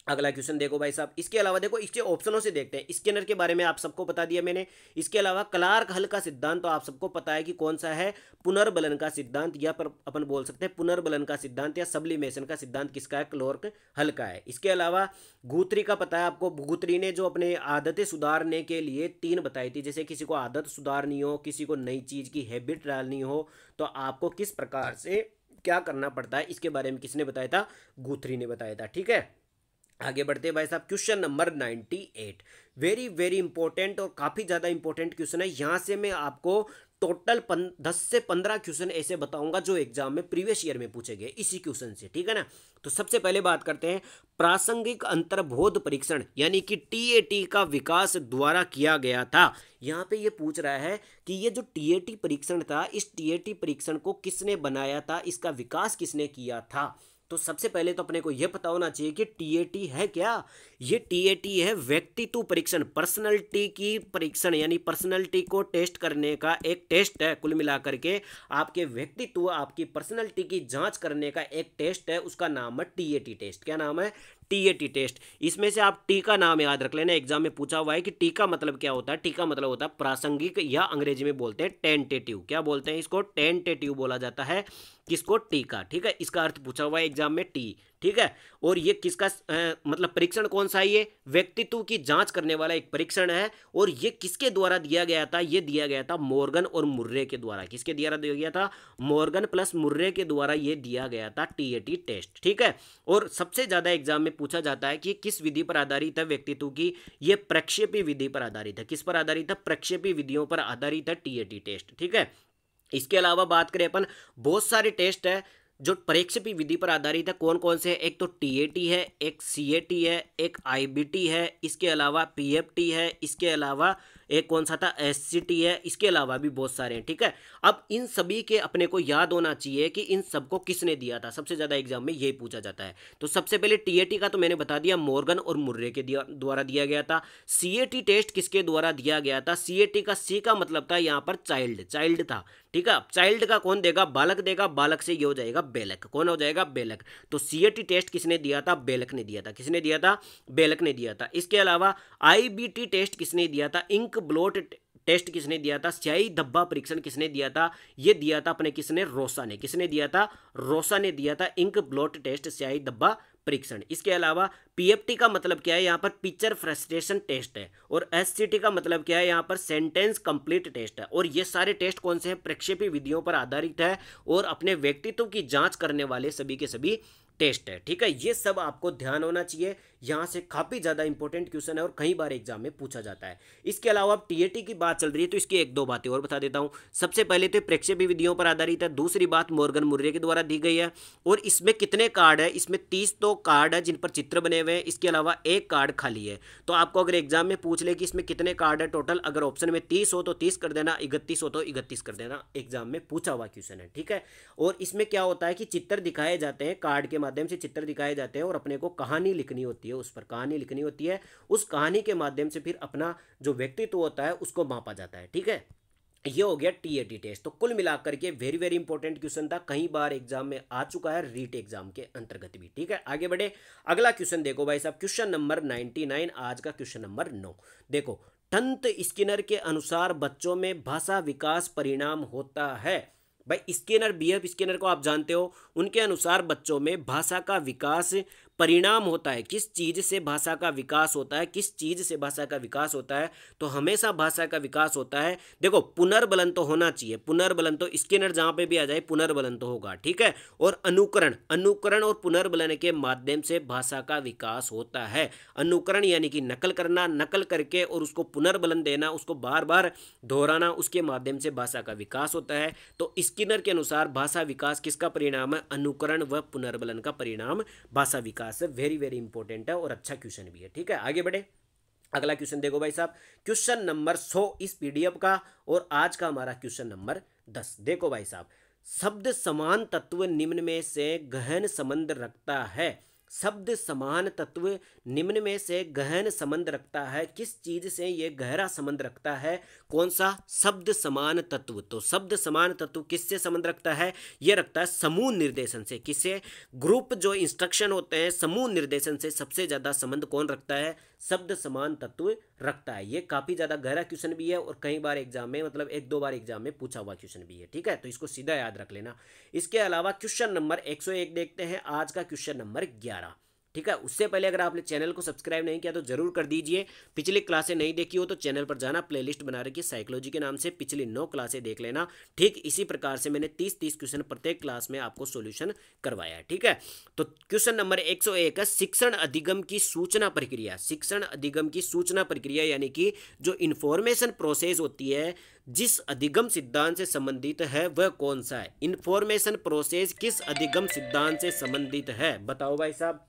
अगला क्वेश्चन देखो भाई साहब। इसके अलावा देखो, इसके ऑप्शनों से देखते हैं। स्किनर के बारे में आप सबको बता दिया मैंने। इसके अलावा क्लार्क हल का सिद्धांत तो आप सबको पता है कि कौन सा है, पुनर्बलन का सिद्धांत, या पर अपन बोल सकते हैं पुनर्बलन का सिद्धांत या सब्लिमेशन का सिद्धांत किसका है, क्लार्क हल का है। इसके अलावा गुथरी का पता है आपको, गुथरी ने जो अपने आदतें सुधारने के लिए 3 बताई थी, जैसे किसी को आदत सुधारनी हो, किसी को नई चीज की हैबिट डालनी हो, तो आपको किस प्रकार से क्या करना पड़ता है, इसके बारे में किसने बताया था, गुथरी ने बताया था, ठीक है। आगे बढ़ते हैं भाई साहब, question number 98, very very important और काफी ज्यादा इंपॉर्टेंट क्वेश्चन है। यहां से मैं आपको टोटल 10 से 15 क्वेश्चन ऐसे बताऊंगा जो एग्जाम में प्रीवियस ईयर में पूछे गए इसी क्वेश्चन से, ठीक है ना। तो सबसे पहले बात करते हैं प्रासंगिक अंतर्बोध परीक्षण, यानी कि टीएटी का विकास द्वारा किया गया था। यहाँ पे ये पूछ रहा है कि ये जो टीएटी परीक्षण था, इस टीएटी परीक्षण को किसने बनाया था, इसका विकास किसने किया था। तो सबसे पहले तो अपने को यह पता होना चाहिए कि टीएटी है क्या। ये टीएटी है व्यक्तित्व परीक्षण, पर्सनैलिटी की परीक्षण, यानी पर्सनैलिटी को टेस्ट करने का एक टेस्ट है। कुल मिलाकर के आपके व्यक्तित्व, आपकी पर्सनैलिटी की जांच करने का एक टेस्ट है, उसका नाम है टीएटी टेस्ट। क्या नाम है, टीएटी टेस्ट। इसमें से आप टी का नाम याद रख लेना, एग्जाम में पूछा हुआ है कि टी का मतलब क्या होता है। टी का मतलब होता है प्रासंगिक, या अंग्रेजी में बोलते हैं टेंटेटिव। क्या बोलते हैं इसको, टेंटेटिव बोला जाता है किसको, टी का, ठीक है। इसका अर्थ पूछा हुआ है एग्जाम में टी, ठीक है। और ये किसका मतलब परीक्षण कौन सा है, ये व्यक्तित्व की जांच करने वाला एक परीक्षण है। और ये किसके द्वारा दिया गया था, ये दिया गया था मॉर्गन और मुर्रे के द्वारा। किसके द्वारा दिया गया था, मॉर्गन प्लस मुर्रे के द्वारा ये दिया गया था टीएटी टेस्ट, ठीक है। और सबसे ज्यादा एग्जाम में पूछा जाता है कि किस विधि पर आधारित है व्यक्तित्व की, ये प्रक्षेपी विधि पर आधारित है। किस पर आधारित है, प्रक्षेपी विधियों पर आधारित है टीएटी टेस्ट, ठीक है। इसके अलावा बात करें अपन, बहुत सारे टेस्ट है जो प्रक्षेपी विधि पर आधारित है। कौन कौन से, एक तो टीएटी है, एक सीएटी है, एक आईबीटी है, इसके अलावा पीएफटी है, इसके अलावा एक कौन सा था, एससीटी है, इसके अलावा भी बहुत सारे हैं, ठीक है। अब इन सभी के अपने को याद होना चाहिए कि इन सबको किसने दिया था, सबसे ज्यादा एग्जाम में यही पूछा जाता है। तो सबसे पहले टीएटी का तो मैंने बता दिया, मॉर्गन और मुर्रे के द्वारा दिया गया था। सीएटी टेस्ट किसके द्वारा दिया गया था, सीएटी का सी का मतलब था यहाँ पर चाइल्ड था, ठीक है। चाइल्ड का कौन देगा, बालक देगा, बालक से ये हो जाएगा बेलक, कौन हो जाएगा, बेलक। तो सीएटी टेस्ट किसने दिया था, बेलक ने दिया था। किसने दिया था, बेलक ने दिया था। इसके अलावा आईबीटी टेस्ट किसने दिया था, इंक ब्लॉट टेस्ट किसने दिया था, स्याही धब्बा परीक्षण किसने दिया था, ये दिया था अपने किसने, रोसा ने। किसने दिया था, रोसा ने दिया था इंक ब्लॉट टेस्ट, स्याही धब्बा परीक्षण। इसके अलावा पीएफटी का मतलब क्या है, यहाँ पर पिक्चर फ्रस्ट्रेशन टेस्ट है, और एससीटी का मतलब क्या है, यहाँ पर सेंटेंस कंप्लीट टेस्ट है। और ये सारे टेस्ट कौन से हैं, प्रक्षेपी विधियों पर आधारित है और अपने व्यक्तित्व की जांच करने वाले सभी के सभी टेस्ट है। ठीक है, ये सब आपको ध्यान होना चाहिए, यहाँ से काफ़ी ज़्यादा इंपॉर्टेंट क्वेश्चन है और कई बार एग्जाम में पूछा जाता है। इसके अलावा अब टीएटी की बात चल रही है तो इसकी एक दो बातें और बता देता हूँ। सबसे पहले तो प्रक्षेपी विधियों पर आधारित है, दूसरी बात मॉर्गन मुर्रे के द्वारा दी गई है, और इसमें कितने कार्ड है, इसमें 30 तो कार्ड है जिन पर चित्र बने हुए हैं, इसके अलावा एक कार्ड खाली है। तो आपको अगर एग्जाम में पूछ ले कि इसमें कितने कार्ड है टोटल, अगर ऑप्शन में 30 हो तो 30 कर देना, 31 हो तो 31 कर देना, एग्जाम में पूछा हुआ क्वेश्चन है। ठीक है, और इसमें क्या होता है कि चित्र दिखाए जाते हैं, कार्ड के माध्यम से चित्र दिखाए जाते हैं और अपने को कहानी लिखनी होती है, उस पर कहानी लिखनी होती है, उस कहानी के माध्यम से फिर अपना जो व्यक्तित्व होता है उसको मापा जाता है। ठीक है, ये हो गया टीएटी टेस्ट। तो कुल मिलाकर के वेरी वेरी इंपॉर्टेंट क्वेश्चन था, कई बार एग्जाम में आ चुका है, रीट एग्जाम के अंतर्गत भी। ठीक है, आगे बढ़े, अगला क्वेश्चन देखो भाई साहब, क्वेश्चन नंबर 99, आज का क्वेश्चन नंबर 9। देखो, टंत स्किनर के अनुसार बच्चों में भाषा विकास परिणाम होता है। भाई स्किनर, बीएफ स्किनर को आप जानते हो, उनके अनुसार बच्चों में भाषा का विकास परिणाम होता है। किस चीज से भाषा का विकास होता है, किस चीज से भाषा का विकास होता है, तो हमेशा भाषा का विकास होता है, देखो पुनर्बलन तो होना चाहिए, पुनर्बलन तो स्किनर जहां पे भी आ जाए पुनर्बलन तो होगा। ठीक है, और अनुकरण, अनुकरण और पुनर्बलन के माध्यम से भाषा का विकास होता है। अनुकरण यानी कि नकल करना, नकल करके और उसको पुनर्बलन देना, उसको बार बार दोहराना, उसके माध्यम से भाषा का विकास होता है। तो स्किनर के अनुसार भाषा विकास किसका परिणाम है, अनुकरण व पुनर्बलन का परिणाम भाषा विकास। वेरी वेरी इंपॉर्टेंट है और अच्छा क्वेश्चन भी है। ठीक है, आगे बढ़े, अगला क्वेश्चन देखो भाई साहब, क्वेश्चन नंबर 100 इस पीडीएफ का, और आज का हमारा क्वेश्चन नंबर 10। देखो भाई साहब, शब्द समान तत्व निम्न में से गहन संबंध रखता है। शब्द समान तत्व निम्न में से गहन संबंध रखता है, किस चीज से यह गहरा संबंध रखता है, कौन सा, शब्द समान तत्व। तो शब्द समान तत्व किससे संबंध रखता है, यह रखता है समूह निर्देशन से। किससे, ग्रुप जो इंस्ट्रक्शन होते हैं, समूह निर्देशन से सबसे ज्यादा संबंध कौन रखता है, शब्द समान तत्व रखता है। ये काफी ज्यादा गहरा क्वेश्चन भी है और कई बार एग्जाम में, मतलब एक दो बार एग्जाम में पूछा हुआ क्वेश्चन भी है। ठीक है, तो इसको सीधा याद रख लेना। इसके अलावा क्वेश्चन नंबर 101 देखते हैं, आज का क्वेश्चन नंबर 11। ठीक है, उससे पहले अगर आपने चैनल को सब्सक्राइब नहीं किया तो जरूर कर दीजिए। पिछली क्लासें नहीं देखी हो तो चैनल पर जाना, प्लेलिस्ट बना रखी साइकोलॉजी के नाम से, पिछली 9 क्लासें देख लेना। ठीक इसी प्रकार से मैंने 30-30 क्वेश्चन प्रत्येक क्लास में आपको सॉल्यूशन करवाया है। ठीक है, तो क्वेश्चन नंबर 101 है, शिक्षण अधिगम की सूचना प्रक्रिया। शिक्षण अधिगम की सूचना प्रक्रिया यानी कि जो इंफॉर्मेशन प्रोसेस होती है, जिस अधिगम सिद्धांत से संबंधित है वह कौन सा है। इंफॉर्मेशन प्रोसेस किस अधिगम सिद्धांत से संबंधित है, बताओ भाई साहब,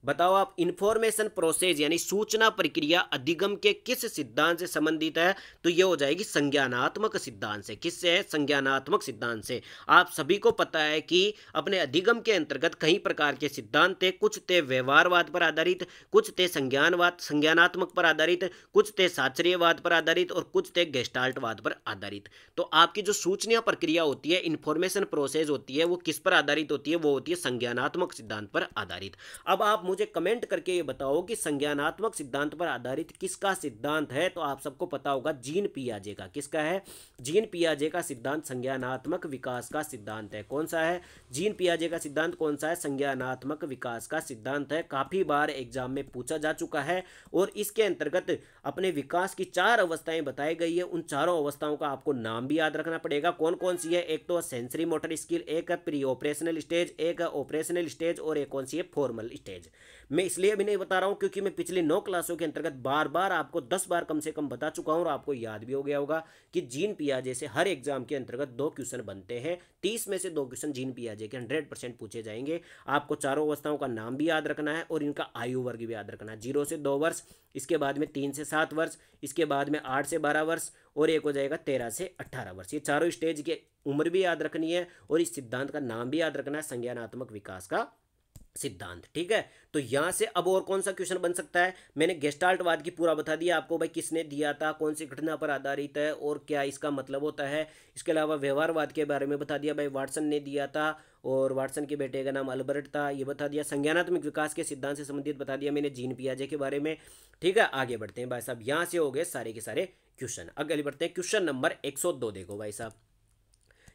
बताओ आप। इंफॉर्मेशन प्रोसेस यानी सूचना प्रक्रिया अधिगम के किस सिद्धांत से संबंधित है, तो ये हो जाएगी संज्ञानात्मक सिद्धांत से। किससे है, संज्ञानात्मक सिद्धांत से। आप सभी को पता है कि अपने अधिगम के अंतर्गत कई प्रकार के सिद्धांत थे, कुछ थे व्यवहारवाद पर आधारित, कुछ थे संज्ञानवाद संज्ञानात्मक पर आधारित, कुछ थे शास्त्रीयवाद पर आधारित और कुछ थे गेस्टाल्टवाद पर आधारित। तो आपकी जो सूचना प्रक्रिया होती है, इंफॉर्मेशन प्रोसेस होती है, वो किस पर आधारित होती है, वो होती है संज्ञानात्मक सिद्धांत पर आधारित। अब आप मुझे कमेंट करके ये बताओ कि संज्ञानात्मक सिद्धांत पर आधारित किसका सिद्धांत है, तो आप सबको पता होगा जीन पियाजे का। किसका है, जीन पियाजे का सिद्धांत संज्ञानात्मक विकास का सिद्धांत है। कौन सा है, जीन पियाजे का सिद्धांत कौन सा है, संज्ञानात्मक विकास का सिद्धांत है। काफी बार एग्जाम में पूछा जा चुका है और इसके अंतर्गत अपने विकास की 4 अवस्थाएं बताई गई है। उन चारों अवस्थाओं का आपको नाम भी याद रखना पड़ेगा, कौन कौन सी है। एक तो सेंसरी मोटर स्किल, एक है प्री ऑपरेशनल स्टेज, एक है ऑपरेशनल स्टेज और एक कौन सी है, फॉर्मल स्टेज। मैं इसलिए भी नहीं बता रहा हूं क्योंकि मैं पिछली 9 क्लासों के अंतर्गत बार बार आपको 10 बार कम से कम बता चुका हूं और आपको याद भी हो गया होगा कि जीन पियाजे से हर एग्जाम के अंतर्गत 2 क्वेश्चन बनते हैं। 30 में से 2 क्वेश्चन जीन पियाजे के 100% पूछे जाएंगे। आपको चारों अवस्थाओं का नाम भी याद रखना है और इनका आयु वर्ग भी याद रखना है। 0 से 2 वर्ष, इसके बाद में 3 से 7 वर्ष, इसके बाद में 8 से 12 वर्ष और एक हो जाएगा 13 से 18 वर्ष। ये चारों स्टेज की उम्र भी याद रखनी है और इस सिद्धांत का नाम भी याद रखना है, संज्ञानात्मक विकास का सिद्धांत। ठीक है, तो यहां से अब और कौन सा क्वेश्चन बन सकता है, मैंने गेस्टाल्टवाद की पूरा बता दिया आपको, भाई किसने दिया था, कौन सी घटना पर आधारित है और क्या इसका मतलब होता है। इसके अलावा व्यवहारवाद के बारे में बता दिया, भाई वाटसन ने दिया था और वाटसन के बेटे का नाम अल्बर्ट था, ये बता दिया। संज्ञानात्मक विकास के सिद्धांत से संबंधित बता दिया मैंने जीन पियाजे के बारे में। ठीक है, आगे बढ़ते हैं भाई साहब, यहाँ से हो गए सारे के सारे क्वेश्चन। आगे बढ़ते हैं, क्वेश्चन नंबर 102 देखो भाई साहब।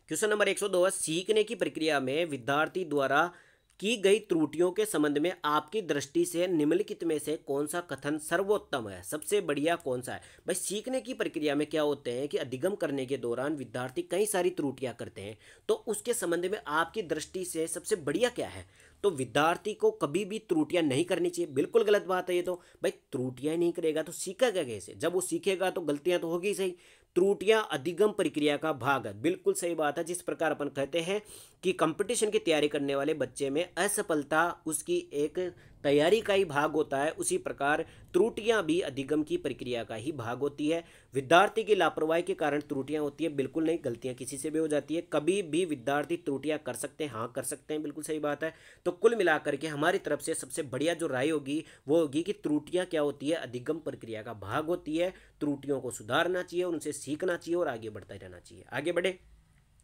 क्वेश्चन नंबर 102 है, सीखने की प्रक्रिया में विद्यार्थी द्वारा की गई त्रुटियों के संबंध में आपकी दृष्टि से निम्नलिखित में से कौन सा कथन सर्वोत्तम है, सबसे बढ़िया कौन सा है। भाई सीखने की प्रक्रिया में क्या होते हैं कि अधिगम करने के दौरान विद्यार्थी कई सारी त्रुटियां करते हैं, तो उसके संबंध में आपकी दृष्टि से सबसे बढ़िया क्या है। तो विद्यार्थी को कभी भी त्रुटियां नहीं करनी चाहिए, बिल्कुल गलत बात है ये तो। भाई त्रुटियां ही नहीं करेगा तो सीखेगा कैसे, जब वो सीखेगा तो गलतियां तो होगी सही। त्रुटियां अधिगम प्रक्रिया का भाग है, बिल्कुल सही बात है। जिस प्रकार अपन कहते हैं कि कंपटीशन की तैयारी करने वाले बच्चे में असफलता उसकी एक तैयारी का ही भाग होता है, उसी प्रकार त्रुटियां भी अधिगम की प्रक्रिया का ही भाग होती है। विद्यार्थी की लापरवाही के कारण त्रुटियां होती है, बिल्कुल नहीं, गलतियां किसी से भी हो जाती है। कभी भी विद्यार्थी त्रुटियां कर सकते हैं, हाँ कर सकते हैं, बिल्कुल सही बात है। तो कुल मिलाकर के हमारी तरफ से सबसे बढ़िया जो राय होगी वो होगी कि त्रुटियां क्या होती है, अधिगम प्रक्रिया का भाग होती है। त्रुटियों को सुधारना चाहिए, उनसे सीखना चाहिए और आगे बढ़ता रहना चाहिए। आगे बढ़े,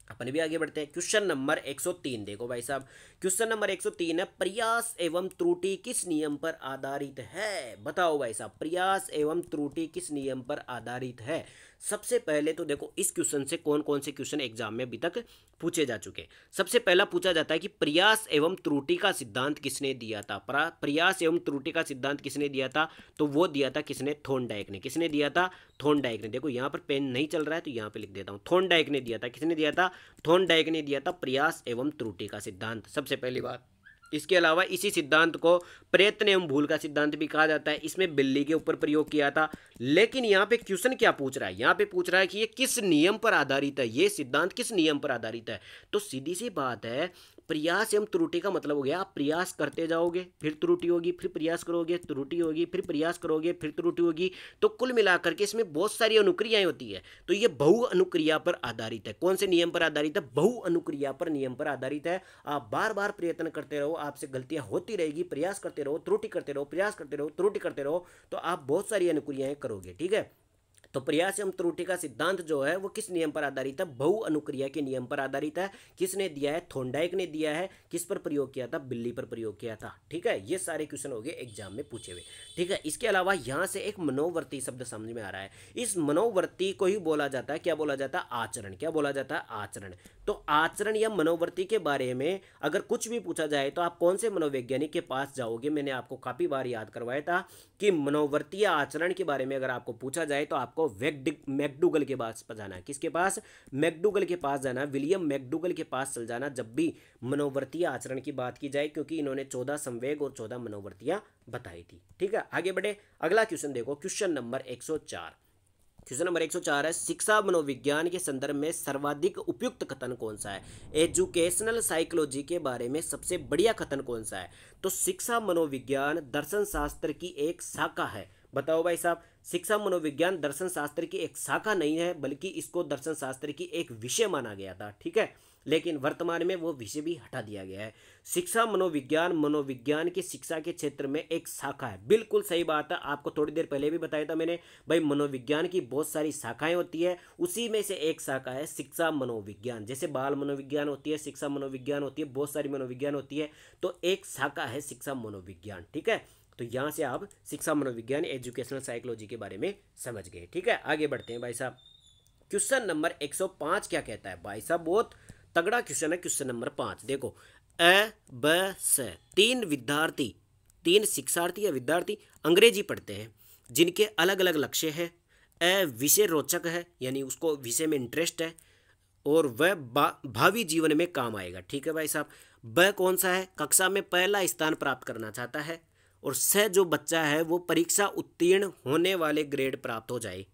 अपन भी आगे बढ़ते हैं। क्वेश्चन नंबर 103 देखो भाई साहब। क्वेश्चन नंबर 103 है, प्रयास एवं त्रुटि किस नियम पर आधारित है। बताओ भाई साहब, प्रयास एवं त्रुटि किस नियम पर आधारित है। सबसे पहले तो देखो इस क्वेश्चन से कौन कौन से क्वेश्चन एग्जाम में अभी तक पूछे जा चुके हैं। सबसे पहला पूछा जाता है कि प्रयास एवं त्रुटि का सिद्धांत किसने दिया था। प्रयास एवं त्रुटि का सिद्धांत किसने दिया था, तो वो दिया था किसने, थॉर्नडाइक ने। किसने दिया था, थॉर्नडाइक ने। देखो यहाँ पर पेन नहीं चल रहा है तो यहाँ पे लिख देता हूँ, थॉर्नडाइक ने दिया था। किसने दिया था, थॉर्नडाइक ने दिया था प्रयास एवं त्रुटि का सिद्धांत, सबसे पहली बात। इसके अलावा इसी सिद्धांत को प्रयत्न एवं भूल का सिद्धांत भी कहा जाता है। इसमें बिल्ली के ऊपर प्रयोग किया था। लेकिन यहाँ पे क्वेश्चन क्या पूछ रहा है, यहाँ पे पूछ रहा है कि ये किस नियम पर आधारित है, ये सिद्धांत किस नियम पर आधारित है। तो सीधी सी बात है, प्रयास एवं त्रुटि का मतलब हो गया आप प्रयास करते जाओगे फिर त्रुटि होगी, फिर प्रयास करोगे त्रुटि होगी, फिर प्रयास करोगे फिर त्रुटि होगी। तो कुल मिलाकर के इसमें बहुत सारी अनुक्रियाएं होती है। तो ये बहु अनुक्रिया पर आधारित है। कौन से नियम पर आधारित है, बहु अनुक्रिया पर नियम पर आधारित है। आप बार बार प्रयत्न करते रहो, आपसे गलतियां होती रहेगी, प्रयास करते रहो, त्रुटि करते रहो, प्रयास करते रहो, त्रुटि करते रहो, तो आप बहुत सारी अनुक्रियाएं करोगे। ठीक है, तो प्रयास एवं त्रुटि का सिद्धांत जो है वो किस नियम पर आधारित है, बहु अनुक्रिया के नियम पर आधारित है। किसने दिया है, थॉर्नडाइक ने दिया है। किस पर प्रयोग किया था, बिल्ली पर प्रयोग किया था। ठीक है, ये सारे क्वेश्चन हो गए एग्जाम में पूछे हुए। ठीक है, इसके अलावा यहाँ से एक मनोवर्ती शब्द समझ में आ रहा है। इस मनोवर्ती को ही बोला जाता है, क्या बोला जाता है, आचरण। क्या बोला जाता है, आचरण। तो आचरण या मनोवर्ती के बारे में अगर कुछ भी पूछा जाए तो आप कौन से मनोवैज्ञानिक के पास जाओगे। मैंने आपको काफी बार याद करवाया था कि मनोवर्तीय आचरण के बारे में अगर आपको पूछा जाए तो आपको मैकडूगल के पास जाना है। किसके पास, मैकडूगल के पास जाना, विलियम मैकडूगल के पास चल जाना जब भी मनोवर्तीय आचरण की बात की जाए, क्योंकि इन्होंने 14 संवेग और 14 मनोवर्तियां बताई थी। ठीक है, आगे बढ़े, अगला क्वेश्चन देखो, क्वेश्चन नंबर 104। क्वेश्चन नंबर 104 है, शिक्षा मनोविज्ञान के संदर्भ में सर्वाधिक उपयुक्त कथन कौन सा है। एजुकेशनल साइकोलॉजी के बारे में सबसे बढ़िया कथन कौन सा है। तो शिक्षा मनोविज्ञान दर्शन शास्त्र की एक शाखा है। बताओ भाई साहब, शिक्षा मनोविज्ञान दर्शन शास्त्र की एक शाखा नहीं है, बल्कि इसको दर्शन शास्त्र की एक विषय माना गया था। ठीक है, लेकिन वर्तमान में वो विषय भी हटा दिया गया है। शिक्षा मनोविज्ञान मनोविज्ञान की शिक्षा के क्षेत्र में एक शाखा है, बिल्कुल सही बात है। आपको थोड़ी देर पहले भी बताया था मैंने, भाई मनोविज्ञान की बहुत सारी शाखाएं होती है, उसी में से एक शाखा है शिक्षा मनोविज्ञान। जैसे बाल मनोविज्ञान होती है, शिक्षा मनोविज्ञान होती है, बहुत सारी मनोविज्ञान होती है, तो एक शाखा है शिक्षा मनोविज्ञान। ठीक है, तो यहाँ से आप शिक्षा मनोविज्ञान एजुकेशनल साइकोलॉजी के बारे में समझ गए। ठीक है, आगे बढ़ते हैं भाई साहब। क्वेश्चन नंबर 105 क्या कहता है भाई साहब, बहुत तगड़ा क्वेश्चन है। क्वेश्चन नंबर 5 देखो, अ ब स तीन शिक्षार्थी या विद्यार्थी अंग्रेजी पढ़ते हैं जिनके अलग अलग लक्ष्य है। अ विषय रोचक है, यानी उसको विषय में इंटरेस्ट है और वह भावी जीवन में काम आएगा। ठीक है भाई साहब। ब कौन सा है, कक्षा में पहला स्थान प्राप्त करना चाहता है। और स जो बच्चा है वो परीक्षा उत्तीर्ण होने वाले ग्रेड प्राप्त हो जाए।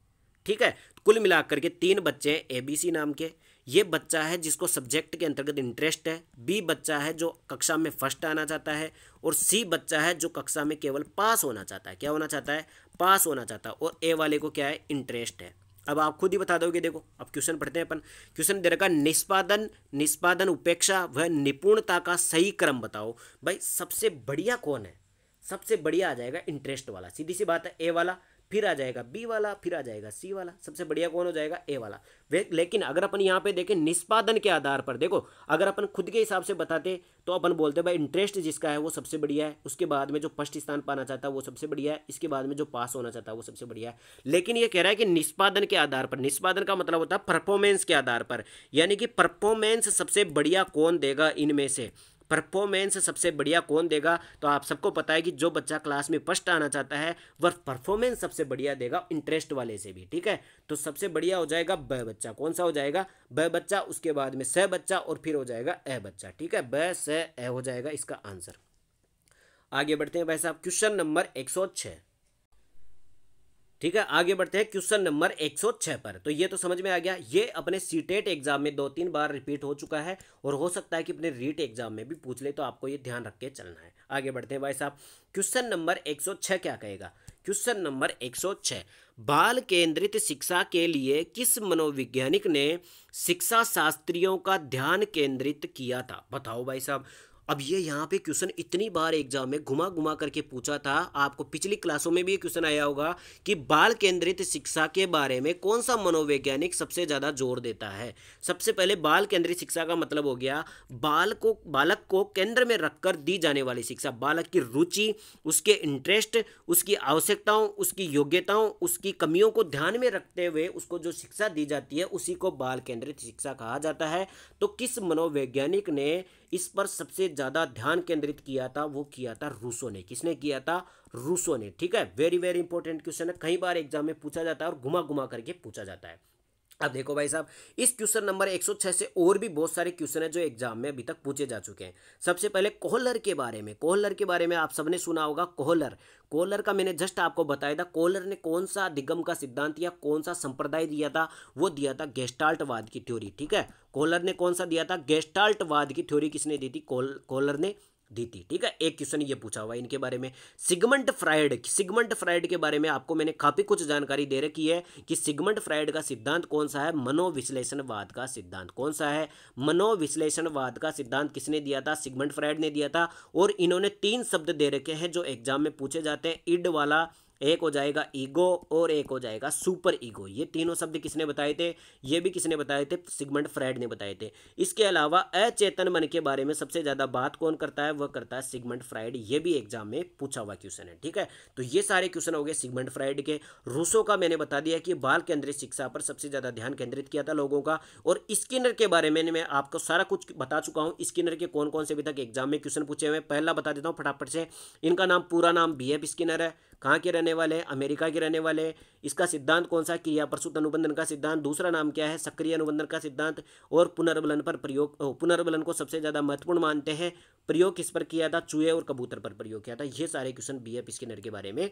ठीक है, कुल मिलाकर के 3 बच्चे हैं ABC नाम के। ये बच्चा है जिसको सब्जेक्ट के अंतर्गत इंटरेस्ट है। B बच्चा है जो कक्षा में फर्स्ट आना चाहता है। और C बच्चा है जो कक्षा में केवल पास होना चाहता है। क्या होना चाहता है, पास होना चाहता है। और A वाले को क्या है, इंटरेस्ट है। अब आप खुद ही बता दोगे। देखो अब क्वेश्चन पढ़ते हैं अपन। क्वेश्चन दे रखा, निष्पादन उपेक्षा व निपुणता का सही क्रम बताओ। भाई सबसे बढ़िया कौन है, सबसे बढ़िया आ जाएगा इंटरेस्ट वाला, सीधी सी बात है, ए वाला। फिर आ जाएगा बी वाला, फिर आ जाएगा सी वाला। सबसे बढ़िया कौन हो जाएगा? ए वाला। लेकिन अगर अपन यहाँ पे देखें निष्पादन के आधार पर, देखो अगर अपन खुद के हिसाब से बताते तो अपन बोलते भाई इंटरेस्ट जिसका है वो सबसे बढ़िया है, उसके बाद में जो फर्स्ट स्थान पाना चाहता है वो सबसे बढ़िया है, इसके बाद में जो पास होना चाहता है वो सबसे बढ़िया है। लेकिन ये कह रहा है कि निष्पादन के आधार पर, निष्पादन का मतलब होता है परफॉर्मेंस के आधार पर, यानी कि परफॉर्मेंस सबसे बढ़िया कौन देगा इनमें से, परफॉर्मेंस सबसे बढ़िया कौन देगा। तो आप सबको पता है कि जो बच्चा क्लास में फर्स्ट आना चाहता है वह परफॉर्मेंस सबसे बढ़िया देगा इंटरेस्ट वाले से भी, ठीक है। तो सबसे बढ़िया हो जाएगा ब बच्चा। कौन सा हो जाएगा? ब बच्चा, उसके बाद में स बच्चा और फिर हो जाएगा ए बच्चा, ठीक है। ब स ए हो जाएगा इसका आंसर। आगे बढ़ते हैं भाई साहब, क्वेश्चन नंबर 106, ठीक है। आगे बढ़ते हैं क्वेश्चन नंबर 106 पर। तो ये तो समझ में आ गया, ये अपने सीटेट एग्जाम में 2-3 बार रिपीट हो चुका है और हो सकता है कि अपने रीट एग्जाम में भी पूछ ले, तो आपको ये ध्यान रख के चलना है। आगे बढ़ते हैं भाई साहब, क्वेश्चन नंबर 106 क्या कहेगा? क्वेश्चन नंबर 106, बाल केंद्रित शिक्षा के लिए किस मनोवैज्ञानिक ने शिक्षा शास्त्रियों का ध्यान केंद्रित किया था? बताओ भाई साहब। अब ये यहाँ पे क्वेश्चन इतनी बार एग्जाम में घुमा घुमा करके पूछा था, आपको पिछली क्लासों में भी ये क्वेश्चन आया होगा कि बाल केंद्रित शिक्षा के बारे में कौन सा मनोवैज्ञानिक सबसे ज़्यादा जोर देता है। सबसे पहले बाल केंद्रित शिक्षा का मतलब हो गया बालक को केंद्र में रखकर दी जाने वाली शिक्षा, बालक की रुचि, उसके इंटरेस्ट, उसकी आवश्यकताओं, उसकी योग्यताओं, उसकी कमियों को ध्यान में रखते हुए उसको जो शिक्षा दी जाती है उसी को बाल केंद्रित शिक्षा कहा जाता है। तो किस मनोवैज्ञानिक ने इस पर सबसे ज़्यादा ध्यान केंद्रित किया था? वो किया था रूसो ने। किसने किया था? रूसो ने, ठीक है। वेरी वेरी इंपॉर्टेंट क्वेश्चन है, कई बार एग्जाम में पूछा जाता है और घुमा घुमा करके पूछा जाता है। अब देखो भाई साहब, इस क्वेश्चन नंबर 106 से और भी बहुत सारे क्वेश्चन है जो एग्जाम में अभी तक पूछे जा चुके हैं। सबसे पहले कोहलर के बारे में, कोहलर के बारे में आप सबने सुना होगा। कोहलर, कोहलर का मैंने जस्ट आपको बताया था। कोहलर ने कौन सा अधिगम का सिद्धांत या कौन सा संप्रदाय दिया था? वो दिया था गेस्टाल्टवाद की थ्योरी, ठीक है। कोहलर ने कौन सा दिया था? गेस्टाल्टवाद की थ्योरी किसने दी थी? कोहलर ने दी थी, ठीक है। एक क्वेश्चन ये पूछा हुआ है इनके बारे में। सिगमंड फ्रायड के बारे में आपको मैंने काफी कुछ जानकारी दे रखी है कि सिगमंड फ्रायड का सिद्धांत कौन सा है? मनोविश्लेषणवाद का सिद्धांत। कौन सा है? मनोविश्लेषणवाद का सिद्धांत किसने दिया था? सिगमंड फ्रायड ने दिया था। और इन्होंने 3 शब्द दे रखे हैं जो एग्जाम में पूछे जाते हैं। इड वाला, एक हो जाएगा ईगो और एक हो जाएगा सुपर ईगो। ये तीनों शब्द किसने बताए थे? ये भी किसने बताए थे? सिगमंड फ्रायड ने बताए थे। इसके अलावा अचेतन मन के बारे में सबसे ज्यादा बात कौन करता है? वह करता है सिगमंड फ्रायड। ये भी एग्जाम में पूछा हुआ क्वेश्चन है, ठीक है। तो ये सारे क्वेश्चन हो गए सिगमंड फ्रायड के। रूसो का मैंने बता दिया कि बाल केंद्रित शिक्षा पर सबसे ज्यादा ध्यान केंद्रित किया था लोगों का। और स्किनर के बारे में मैं आपको सारा कुछ बता चुका हूँ। स्किनर के कौन कौन से अभी तक एग्जाम में क्वेश्चन पूछे हुए, पहला बता देता हूँ फटाफट से। इनका नाम, पूरा नाम BF स्किनर है। कहाँ के रहने वाले? अमेरिका के रहने वाले। इसका सिद्धांत कौन सा? क्रिया प्रसूत अनुबंधन का सिद्धांत। दूसरा नाम क्या है? सक्रिय अनुबंधन का सिद्धांत। और पुनर्बलन पर प्रयोग, पुनर्बलन को सबसे ज्यादा महत्वपूर्ण मानते हैं। प्रयोग किस पर किया था? चूहे और कबूतर पर प्रयोग किया था। ये सारे क्वेश्चन BF स्किनर के बारे में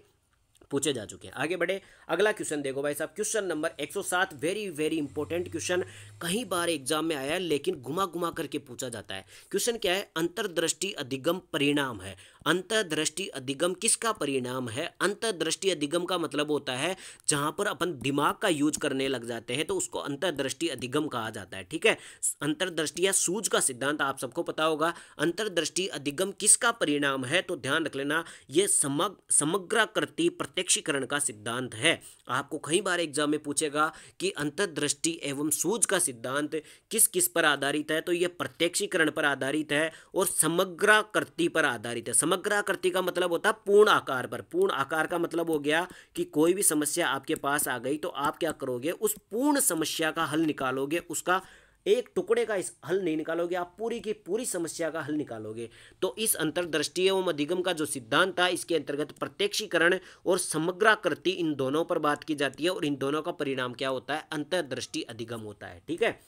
पूछे जा चुके हैं। आगे बढ़े, अगला क्वेश्चन देखो भाई साहब, question number 107। Very very important question, कई बार एग्जाम में आया है लेकिन घुमा घुमा करके पूछा जाता है। क्वेश्चन क्या है? अंतर्दृष्टि अधिगम परिणाम है। अंतर्दृष्टि अधिगम किसका परिणाम है? अंतर्दृष्टि अधिगम का मतलब होता है जहां पर अपन दिमाग का यूज करने लग जाते हैं तो उसको अंतर्दृष्टि अधिगम कहा जाता है, ठीक है। अंतर्दृष्टि या सूझ का सिद्धांत आप सबको पता होगा। अंतर्दृष्टि अधिगम किसका परिणाम है? तो ध्यान रख लेना, ये समग्राकृति प्रत्यक्षीकरण का सिद्धांत है। आपको कई बार एग्जाम में पूछेगा कि अंतर्दृष्टि एवं सूझ का सिद्धांत किस किस पर आधारित है? तो यह प्रत्यक्षीकरण पर आधारित है और समग्राकृति पर आधारित है। समग्राकृति का मतलब होता है पूर्ण आकार पर। पूर्ण आकार का मतलब हो गया कि कोई भी समस्या आपके पास आ गई तो आप क्या करोगे? उस पूर्ण समस्या का हल निकालोगे, उसका एक टुकड़े का इस हल नहीं निकालोगे, आप पूरी की पूरी समस्या का हल निकालोगे। तो इस अंतर्दृष्टि एवं अधिगम का जो सिद्धांत था, इसके अंतर्गत प्रत्यक्षीकरण और समग्राकृति, इन दोनों पर बात की जाती है और इन दोनों का परिणाम क्या होता है? अंतर्दृष्टि अधिगम होता है, ठीक है।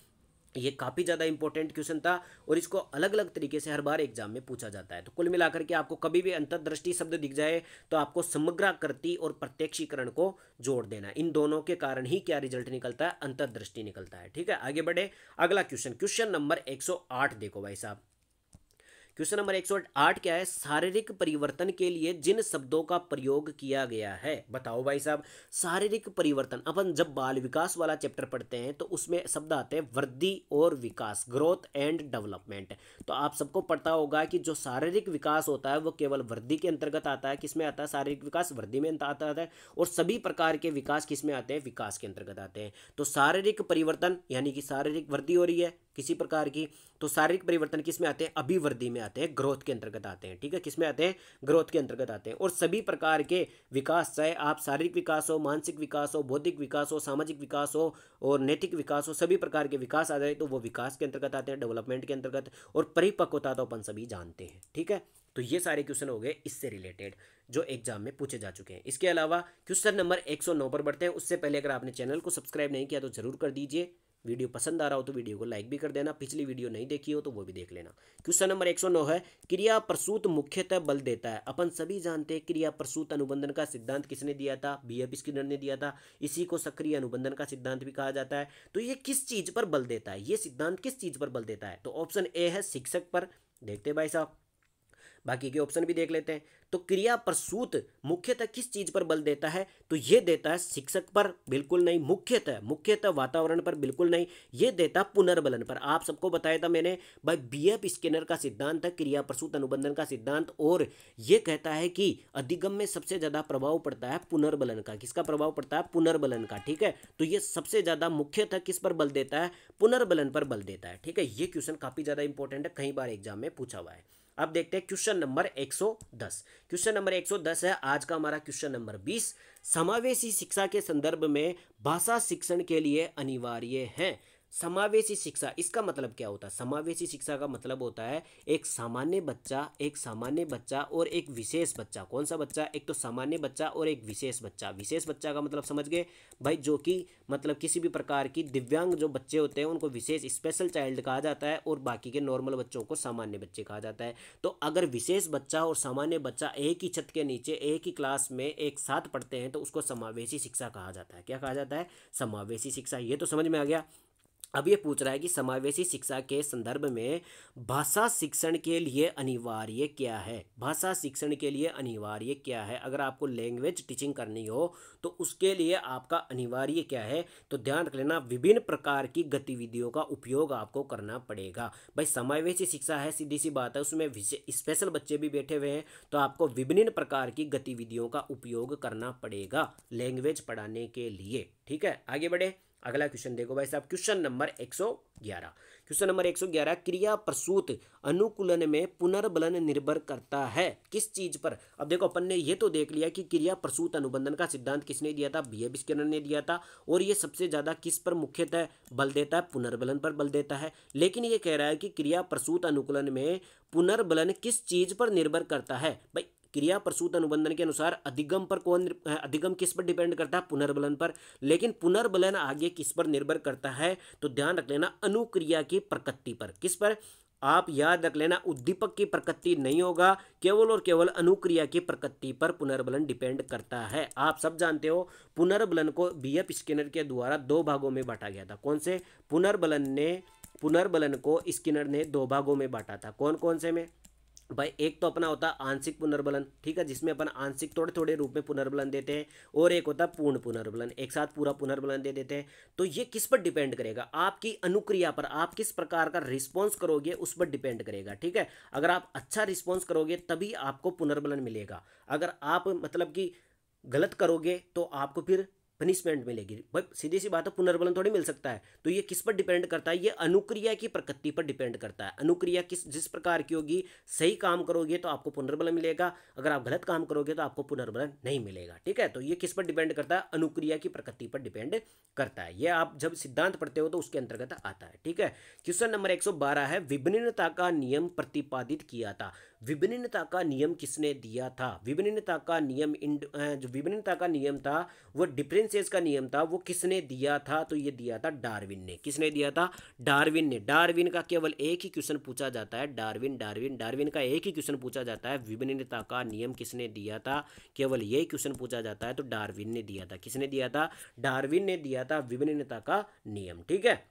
ये काफ़ी ज़्यादा इंपॉर्टेंट क्वेश्चन था और इसको अलग अलग तरीके से हर बार एग्जाम में पूछा जाता है। तो कुल मिलाकर के आपको कभी भी अंतर्दृष्टि शब्द दिख जाए तो आपको समग्राकृति और प्रत्यक्षीकरण को जोड़ देना। इन दोनों के कारण ही क्या रिजल्ट निकलता है? अंतर्दृष्टि निकलता है, ठीक है। आगे बढ़े, अगला क्वेश्चन, क्वेश्चन नंबर 108 देखो भाई साहब। क्वेश्चन नंबर 108 क्या है, शारीरिक परिवर्तन के लिए जिन शब्दों का प्रयोग किया गया है, बताओ भाई साहब। शारीरिक परिवर्तन, अपन जब बाल विकास वाला चैप्टर पढ़ते हैं तो उसमें शब्द आते हैं वृद्धि और विकास, ग्रोथ एंड डेवलपमेंट। तो आप सबको पता होगा कि जो शारीरिक विकास होता है वो केवल वृद्धि के अंतर्गत आता है। किसमें आता है? शारीरिक विकास वृद्धि में आता है। और सभी प्रकार के विकास किसमें आते हैं? विकास के अंतर्गत आते हैं। तो शारीरिक परिवर्तन यानी कि शारीरिक वृद्धि हो रही है किसी प्रकार की, तो शारीरिक परिवर्तन किस में आते हैं? अभिवृद्धि में आते हैं, ग्रोथ के अंतर्गत आते हैं। ठीक है, किस में आते हैं? ग्रोथ के अंतर्गत आते हैं। और सभी प्रकार के विकास, चाहे आप शारीरिक विकास हो, मानसिक विकास हो, बौद्धिक विकास हो, सामाजिक विकास हो और नैतिक विकास हो, सभी प्रकार के विकास आ जाए तो वो विकास के अंतर्गत आते हैं, डेवलपमेंट के अंतर्गत। और परिपक्वता तो अपन सभी जानते हैं। ठीक है, तो ये सारे क्वेश्चन हो गए इससे रिलेटेड जो एग्जाम में पूछे जा चुके हैं। इसके अलावा क्वेश्चन नंबर 109 पर बढ़ते हैं। उससे पहले अगर आपने चैनल को सब्सक्राइब नहीं किया तो जरूर कर दीजिए। वीडियो पसंद आ रहा हो तो वीडियो को लाइक भी कर देना। पिछली वीडियो नहीं देखी हो तो वो भी देख लेना। क्वेश्चन नंबर 109 है, क्रिया प्रसूत मुख्यतः बल देता है। अपन सभी जानते हैं क्रिया प्रसूत अनुबंधन का सिद्धांत किसने दिया था? बीएफ स्किनर ने दिया था। इसी को सक्रिय अनुबंधन का सिद्धांत भी कहा जाता है। तो ये किस चीज पर बल देता है? ये सिद्धांत किस चीज पर बल देता है? तो ऑप्शन ए है शिक्षक पर। देखते भाई साहब, बाकी के ऑप्शन भी देख लेते हैं। तो क्रिया प्रसूत मुख्यतः किस चीज पर बल देता है? तो ये देता है शिक्षक पर, बिल्कुल नहीं। मुख्यतः वातावरण पर, बिल्कुल नहीं। ये देता पुनर्बलन पर। आप सबको बताया था मैंने भाई, बीएफ स्किनर का सिद्धांत है क्रिया प्रसूत अनुबंधन का सिद्धांत, और ये कहता है कि अधिगम में सबसे ज्यादा प्रभाव पड़ता है पुनर्बलन का। किसका प्रभाव पड़ता है? पुनर्बलन का। ठीक है, तो ये सबसे ज्यादा मुख्यतः किस पर बल देता है? पुनर्बलन पर बल देता है। ठीक है, ये क्वेश्चन काफी ज्यादा इंपॉर्टेंट है, कई बार एग्जाम में पूछा हुआ है। अब देखते हैं क्वेश्चन नंबर 110। क्वेश्चन नंबर 110 है आज का हमारा क्वेश्चन नंबर 20। समावेशी शिक्षा के संदर्भ में भाषा शिक्षण के लिए अनिवार्य है। समावेशी शिक्षा, इसका मतलब क्या होता है? समावेशी शिक्षा का मतलब होता है एक सामान्य बच्चा और एक विशेष बच्चा। कौन सा बच्चा? एक तो सामान्य बच्चा और एक विशेष बच्चा। विशेष बच्चा का मतलब समझ गए भाई, जो कि मतलब किसी भी प्रकार की दिव्यांग जो बच्चे होते हैं उनको विशेष स्पेशल चाइल्ड कहा जाता है, और बाकी के नॉर्मल बच्चों को सामान्य बच्चे कहा जाता है। तो अगर विशेष बच्चा और सामान्य बच्चा एक ही छत के नीचे एक ही क्लास में एक साथ पढ़ते हैं तो उसको समावेशी शिक्षा कहा जाता है। क्या कहा जाता है? समावेशी शिक्षा। ये तो समझ में आ गया। अब ये पूछ रहा है कि समावेशी शिक्षा के संदर्भ में भाषा शिक्षण के लिए अनिवार्य क्या है? भाषा शिक्षण के लिए अनिवार्य क्या है? अगर आपको लैंग्वेज टीचिंग करनी हो तो उसके लिए आपका अनिवार्य क्या है? तो ध्यान रख लेना, विभिन्न प्रकार की गतिविधियों का उपयोग आपको करना पड़ेगा। भाई समावेशी शिक्षा है, सीधी सी बात है, उसमें स्पेशल बच्चे भी बैठे हुए हैं, तो आपको विभिन्न प्रकार की गतिविधियों का उपयोग करना पड़ेगा लैंग्वेज पढ़ाने के लिए। ठीक है, आगे बढ़े। अगला क्वेश्चन देखो भाई साहब, क्वेश्चन नंबर 111। क्वेश्चन नंबर 111, क्रिया प्रसूत अनुकूलन में पुनर्बलन निर्भर करता है किस चीज पर? अब देखो, अपन ने ये तो देख लिया कि क्रिया प्रसूत अनुबंधन का सिद्धांत किसने दिया था? बीएफ स्किनर ने दिया था। और ये सबसे ज्यादा किस पर मुख्यतः बल देता है? पुनर्बलन पर बल देता है। लेकिन ये कह रहा है कि क्रिया प्रसूत अनुकूलन में पुनर्बलन किस चीज पर निर्भर करता है? भाई क्रिया प्रसूत अनुबंधन के अनुसार अधिगम पर अधिगम किस पर डिपेंड करता है? पुनर्बलन पर। लेकिन पुनर्बलन आगे किस पर निर्भर करता है? तो ध्यान रख लेना, अनुक्रिया की प्रकृति पर। किस पर? आप याद रख लेना, उद्दीपक की प्रकृति नहीं होगा, केवल और केवल अनुक्रिया की प्रकृति पर पुनर्बलन डिपेंड करता है। आप सब जानते हो पुनर्बलन को बीएफ स्किनर के द्वारा दो भागों में बांटा गया था। कौन से? पुनर्बलन को स्किनर ने दो भागों में बांटा था। कौन कौन से में? भाई एक तो अपना होता है आंशिक पुनर्बलन, ठीक है, जिसमें अपन आंशिक थोड़े थोड़े रूप में पुनर्बलन देते हैं, और एक होता है पूर्ण पुनर्बलन, एक साथ पूरा पुनर्बलन दे देते हैं। तो ये किस पर डिपेंड करेगा? आपकी अनुक्रिया पर, आप किस प्रकार का रिस्पॉन्स करोगे उस पर डिपेंड करेगा। ठीक है, अगर आप अच्छा रिस्पॉन्स करोगे तभी आपको पुनर्बलन मिलेगा। अगर आप मतलब कि गलत करोगे तो आपको फिर पनिशमेंट मिलेगी। भाई सीधी सी बात है, पुनर्बलन थोड़ी मिल सकता है। तो ये किस पर डिपेंड करता है? ये अनुक्रिया की प्रकृति पर डिपेंड करता है। अनुक्रिया जिस प्रकार की होगी, सही काम करोगे तो आपको पुनर्बलन मिलेगा, अगर आप गलत काम करोगे तो आपको पुनर्बलन नहीं मिलेगा। ठीक है, तो ये किस पर डिपेंड करता है? अनुक्रिया की प्रकृति पर डिपेंड करता है। ये आप जब सिद्धांत पढ़ते हो तो उसके अंतर्गत आता है। ठीक है, क्वेश्चन नंबर 112 है, विभिन्नता का नियम प्रतिपादित किया था। विभिन्नता का नियम किसने दिया था? विभिन्नता का नियम जो विभिन्नता का नियम था वो डिफरेंसेस का नियम था, वो किसने दिया था? तो ये दिया था डार्विन ने। किसने दिया था? डार्विन ने। डार्विन का केवल एक ही क्वेश्चन पूछा जाता है, डार्विन का एक ही क्वेश्चन पूछा जाता है, विभिन्नता का नियम किसने दिया था? केवल यही क्वेश्चन पूछा जाता है, तो डार्विन ने दिया था। किसने दिया था? डार्विन ने दिया था विभिन्नता का नियम। ठीक है,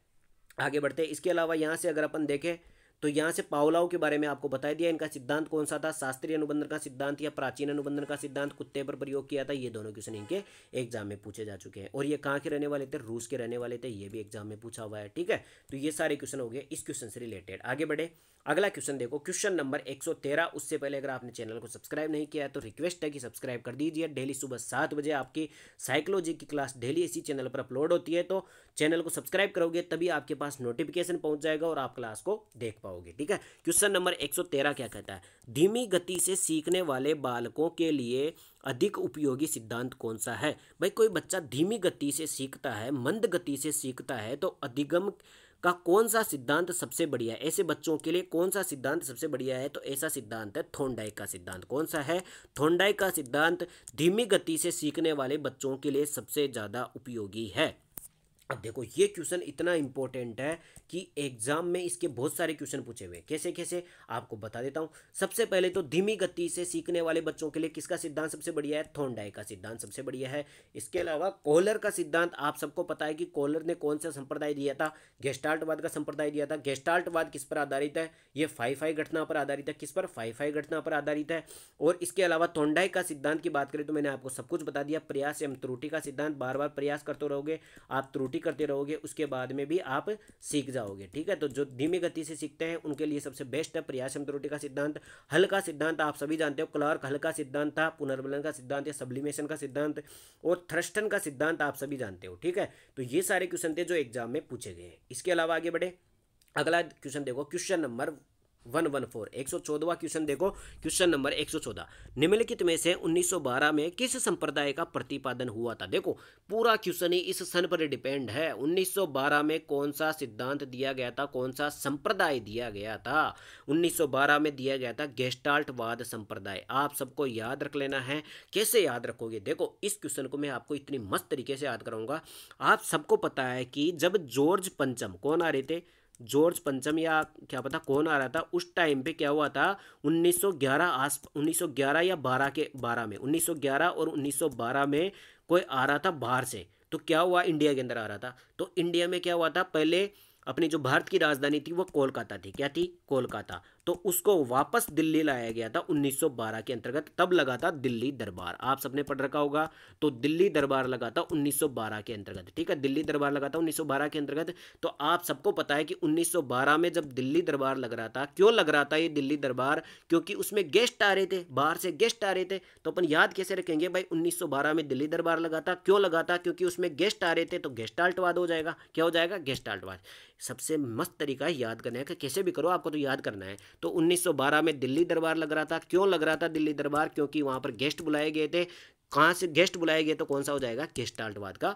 आगे बढ़ते हैं। इसके अलावा यहाँ से अगर अपन देखें तो यहाँ से पावलोव के बारे में आपको बता दिया, इनका सिद्धांत कौन सा था, शास्त्रीय अनुबंधन का सिद्धांत या प्राचीन अनुबंधन का सिद्धांत कुत्ते पर प्रयोग किया था। ये दोनों क्वेश्चन इनके एग्जाम में पूछे जा चुके हैं। और ये कहाँ के रहने वाले थे, रूस के रहने वाले थे, ये भी एग्जाम में पूछा हुआ है। ठीक है, तो ये सारे क्वेश्चन हो गए इस क्वेश्चन से रिलेटेड। आगे बढ़े, अगला क्वेश्चन देखो, क्वेश्चन नंबर 113। उससे पहले अगर आपने चैनल को सब्सक्राइब नहीं किया है तो रिक्वेस्ट है कि सब्सक्राइब कर दीजिए। डेली सुबह 7 बजे आपकी साइकोलॉजी की क्लास डेली इसी चैनल पर अपलोड होती है, तो चैनल को सब्सक्राइब करोगे तभी आपके पास नोटिफिकेशन पहुंच जाएगा और आप क्लास को देख पाओगे। ठीक है, क्वेश्चन नंबर 113 क्या कहता है, धीमी गति से सीखने वाले बालकों के लिए अधिक उपयोगी सिद्धांत कौन सा है। भाई कोई बच्चा धीमी गति से सीखता है, मंद गति से सीखता है, तो अधिगम का कौन सा सिद्धांत सबसे बढ़िया है, ऐसे बच्चों के लिए कौन सा सिद्धांत सबसे बढ़िया है। तो ऐसा सिद्धांत है थॉर्नडाइक का सिद्धांत। कौन सा है, थॉर्नडाइक का सिद्धांत धीमी गति से सीखने वाले बच्चों के लिए सबसे ज़्यादा उपयोगी है। अब देखो ये क्वेश्चन इतना इंपॉर्टेंट है कि एग्जाम में इसके बहुत सारे क्वेश्चन पूछे हुए हैं। कैसे कैसे आपको बता देता हूँ। सबसे पहले तो धीमी गति से सीखने वाले बच्चों के लिए किसका सिद्धांत सबसे बढ़िया है, थॉर्नडाइक का सिद्धांत सबसे बढ़िया है। इसके अलावा कोहलर का सिद्धांत, आप सबको पता है कि कोहलर ने कौन सा संप्रदाय दिया था, गेस्टाल्टवाद का संप्रदाय दिया था। गेस्टाल्टवाद किस पर आधारित है, ये 5-5 घटना पर आधारित है। किस पर, 5-5 घटना पर आधारित है। और इसके अलावा थॉर्नडाइक का सिद्धांत की बात करें तो मैंने आपको सब कुछ बता दिया। प्रयास एवं त्रुटि का सिद्धांत, बार बार प्रयास करते रहोगे आप, त्रुटि करते रहोगे, उसके बाद में भी आप सीख जाओगे। ठीक है, तो जो धीमी गति से सीखते हैं उनके लिए सबसे बेस्ट है प्रयास एवं त्रुटि का सिद्धांत। हल का सिद्धांत आप सभी जानते हो, क्लार्क हल का सिद्धांत था, पुनर्बलन का सिद्धांत या सब्लिमेशन का सिद्धांत, और थ्रस्टन का सिद्धांत आप सभी जानते हो। ठीक है, तो ये सारे क्वेश्चन थे जो एग्जाम में पूछे गए हैं। इसके अलावा आगे बढ़े, अगला क्वेश्चन देखो, क्वेश्चन नंबर 114, 114वां क्वेश्चन देखो, क्वेश्चन नंबर 114, निम्नलिखित में से 1912 में किस संप्रदाय का प्रतिपादन हुआ था। देखो पूरा क्वेश्चन ही इस सन पर डिपेंड है। 1912 में कौन सा सिद्धांत दिया गया था, कौन सा संप्रदाय दिया गया था। 1912 में दिया गया था गेस्टाल्टवाद संप्रदाय। आप सबको याद रख लेना है। कैसे याद रखोगे, देखो इस क्वेश्चन को मैं आपको इतनी मस्त तरीके से याद कराऊंगा। आप सबको पता है कि जब जॉर्ज पंचम, कौन आ रहे थे, जॉर्ज पंचम या क्या पता कौन आ रहा था, उस टाइम पे क्या हुआ था, 1911 या 12 में 1911 और 1912 में कोई आ रहा था बाहर से। तो क्या हुआ, इंडिया के अंदर आ रहा था। तो इंडिया में क्या हुआ था, पहले अपनी जो भारत की राजधानी थी वो कोलकाता थी। क्या थी, कोलकाता। तो उसको वापस दिल्ली लाया गया था 1912 के अंतर्गत। तब लगा था दिल्ली दरबार, आप सबने पढ़ रखा होगा। तो दिल्ली दरबार लगा था 1912 के अंतर्गत। ठीक है, दिल्ली दरबार लगा था 1912 के अंतर्गत। तो आप सबको पता है कि 1912 में जब दिल्ली दरबार लग रहा था, क्यों लग रहा था ये दिल्ली दरबार, क्योंकि उसमें गेस्ट आ रहे थे, बाहर से गेस्ट आ रहे थे। तो अपन याद कैसे रखेंगे भाई, 1912 में दिल्ली दरबार लगा था, क्यों लगा था, क्योंकि उसमें गेस्ट आ रहे थे। तो गेस्टाल्टवाद हो जाएगा। क्या हो जाएगा, गेस्टाल्टवाद। सबसे मस्त तरीका है याद करने का, कैसे भी करो आपको तो याद करना है। तो 1912 में दिल्ली दरबार लग रहा था। क्यों लग रहा था दिल्ली दरबार, क्योंकि वहां पर गेस्ट बुलाए गए थे। कहाँ से गेस्ट बुलाए गए, तो कौन सा हो जाएगा, गेस्टाल्टवाद का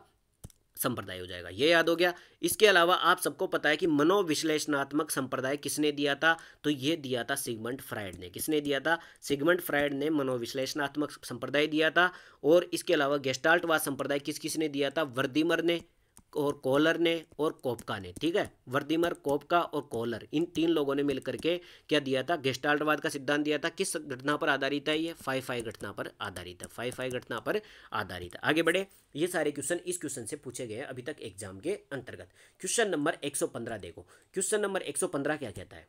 संप्रदाय हो जाएगा। ये याद हो गया। इसके अलावा आप सबको पता है कि मनोविश्लेषणात्मक संप्रदाय किसने दिया था, तो ये दिया था सिगमंड फ्रायड ने। किसने दिया था, सिगमंड फ्रायड ने मनोविश्लेषणात्मक संप्रदाय दिया था। और इसके अलावा गेस्टाल्टवाद संप्रदाय किस किसने दिया था, वर्दीमर ने और कोहलर ने और कोपका ने। ठीक है, वर्दीमर, कोपका और कोहलर, इन 3 लोगों ने मिलकर के क्या दिया था, गेस्टाल्टवाद का सिद्धांत दिया था। किस घटना पर आधारित है, ये 5-5 घटना पर आधारित है। 5-5 घटना पर आधारित है। आगे बढ़े, ये सारे क्वेश्चन इस क्वेश्चन से पूछे गए हैं अभी तक एग्जाम के अंतर्गत। क्वेश्चन नंबर 115 देखो, क्वेश्चन नंबर 115 क्या कहता है।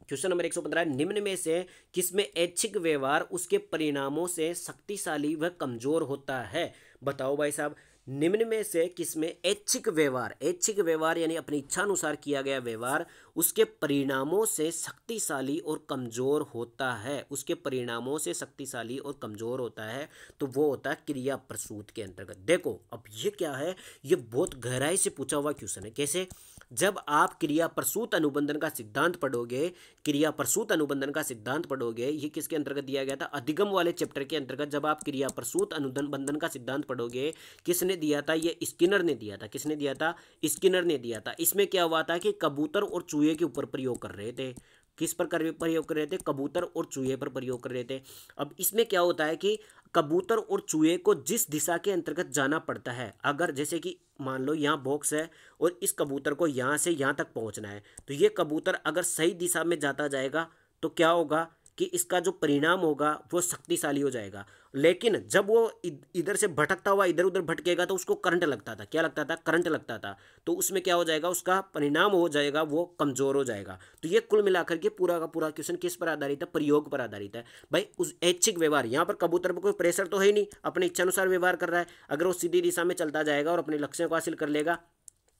क्वेश्चन नंबर 115, निम्न में से किसमें ऐच्छिक व्यवहार उसके परिणामों से शक्तिशाली व कमजोर होता है। बताओ भाई साहब, निम्न में से किसमें ऐच्छिक व्यवहार, ऐच्छिक व्यवहार यानी अपनी इच्छा अनुसार किया गया व्यवहार उसके परिणामों से शक्तिशाली और कमजोर होता है। उसके परिणामों से शक्तिशाली और कमजोर होता है, तो वो होता है क्रिया प्रसूत के अंतर्गत। देखो अब ये क्या है, ये बहुत गहराई से पूछा हुआ क्वेश्चन है। कैसे, जब आप क्रिया प्रसूत अनुबंधन का सिद्धांत पढ़ोगे, क्रिया प्रसूत अनुबंधन का सिद्धांत पढ़ोगे, ये किसके अंतर्गत दिया गया था, अधिगम वाले चैप्टर के अंतर्गत। जब आप क्रिया प्रसूत अनुबंधन का सिद्धांत पढ़ोगे, किसने दिया था, ये स्किनर ने दिया था। किसने दिया था, स्किनर ने दिया था। इसमें क्या हुआ था कि कबूतर और चूहे के ऊपर प्रयोग कर रहे थे। किस पर प्रयोग कर रहे थे, कबूतर और चूहे पर प्रयोग कर रहे थे। अब इसमें क्या होता है कि कबूतर और चूहे को जिस दिशा के अंतर्गत जाना पड़ता है, अगर जैसे कि मान लो यहाँ बॉक्स है और इस कबूतर को यहाँ से यहाँ तक पहुँचना है, तो ये कबूतर अगर सही दिशा में जाता जाएगा तो क्या होगा कि इसका जो परिणाम होगा वो शक्तिशाली हो जाएगा, लेकिन जब वो इधर से भटकता हुआ इधर उधर भटकेगा तो उसको करंट लगता था। क्या लगता था? करंट लगता था। तो उसमें क्या हो जाएगा? उसका परिणाम हो जाएगा वो कमजोर हो जाएगा। तो ये कुल मिलाकर के पूरा का पूरा क्वेश्चन किस पर आधारित है? प्रयोग पर आधारित है भाई। उस ऐच्छिक व्यवहार, यहाँ पर कबूतर पर कोई प्रेशर तो है ही नहीं, अपने इच्छानुसार व्यवहार कर रहा है। अगर वो सीधी दिशा में चलता जाएगा और अपने लक्ष्य को हासिल कर लेगा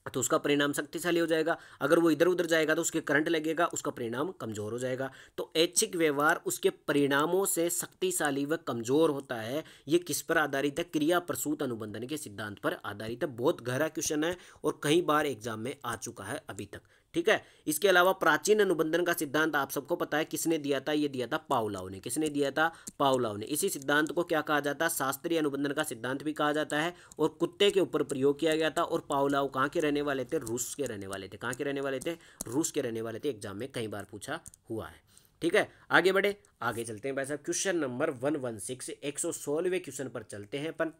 तो उसका परिणाम शक्तिशाली हो जाएगा। अगर वो इधर उधर जाएगा तो उसके करंट लगेगा, उसका परिणाम कमजोर हो जाएगा। तो ऐच्छिक व्यवहार उसके परिणामों से शक्तिशाली व कमजोर होता है। ये किस पर आधारित है? क्रिया प्रसूत अनुबंधन के सिद्धांत पर आधारित है। बहुत गहरा क्वेश्चन है और कई बार एग्जाम में आ चुका है अभी तक, ठीक है। इसके अलावा प्राचीन अनुबंधन का सिद्धांत आप सबको पता है किसने दिया था? ये दिया था पावलोव ने। किसने दिया था? पावलोव ने। इसी सिद्धांत को क्या कहा जाता है? शास्त्रीय अनुबंधन का सिद्धांत भी कहा जाता है और कुत्ते के ऊपर प्रयोग किया गया था। और पावलोव कहाँ के रहने वाले थे? रूस के रहने वाले थे। कहाँ के रहने वाले थे? रूस के रहने वाले थे। एग्जाम में कई बार पूछा हुआ है, ठीक है। आगे बढ़े, आगे चलते हैं भाई साहब। क्वेश्चन नंबर 116 116वें क्वेश्चन पर चलते हैं अपन।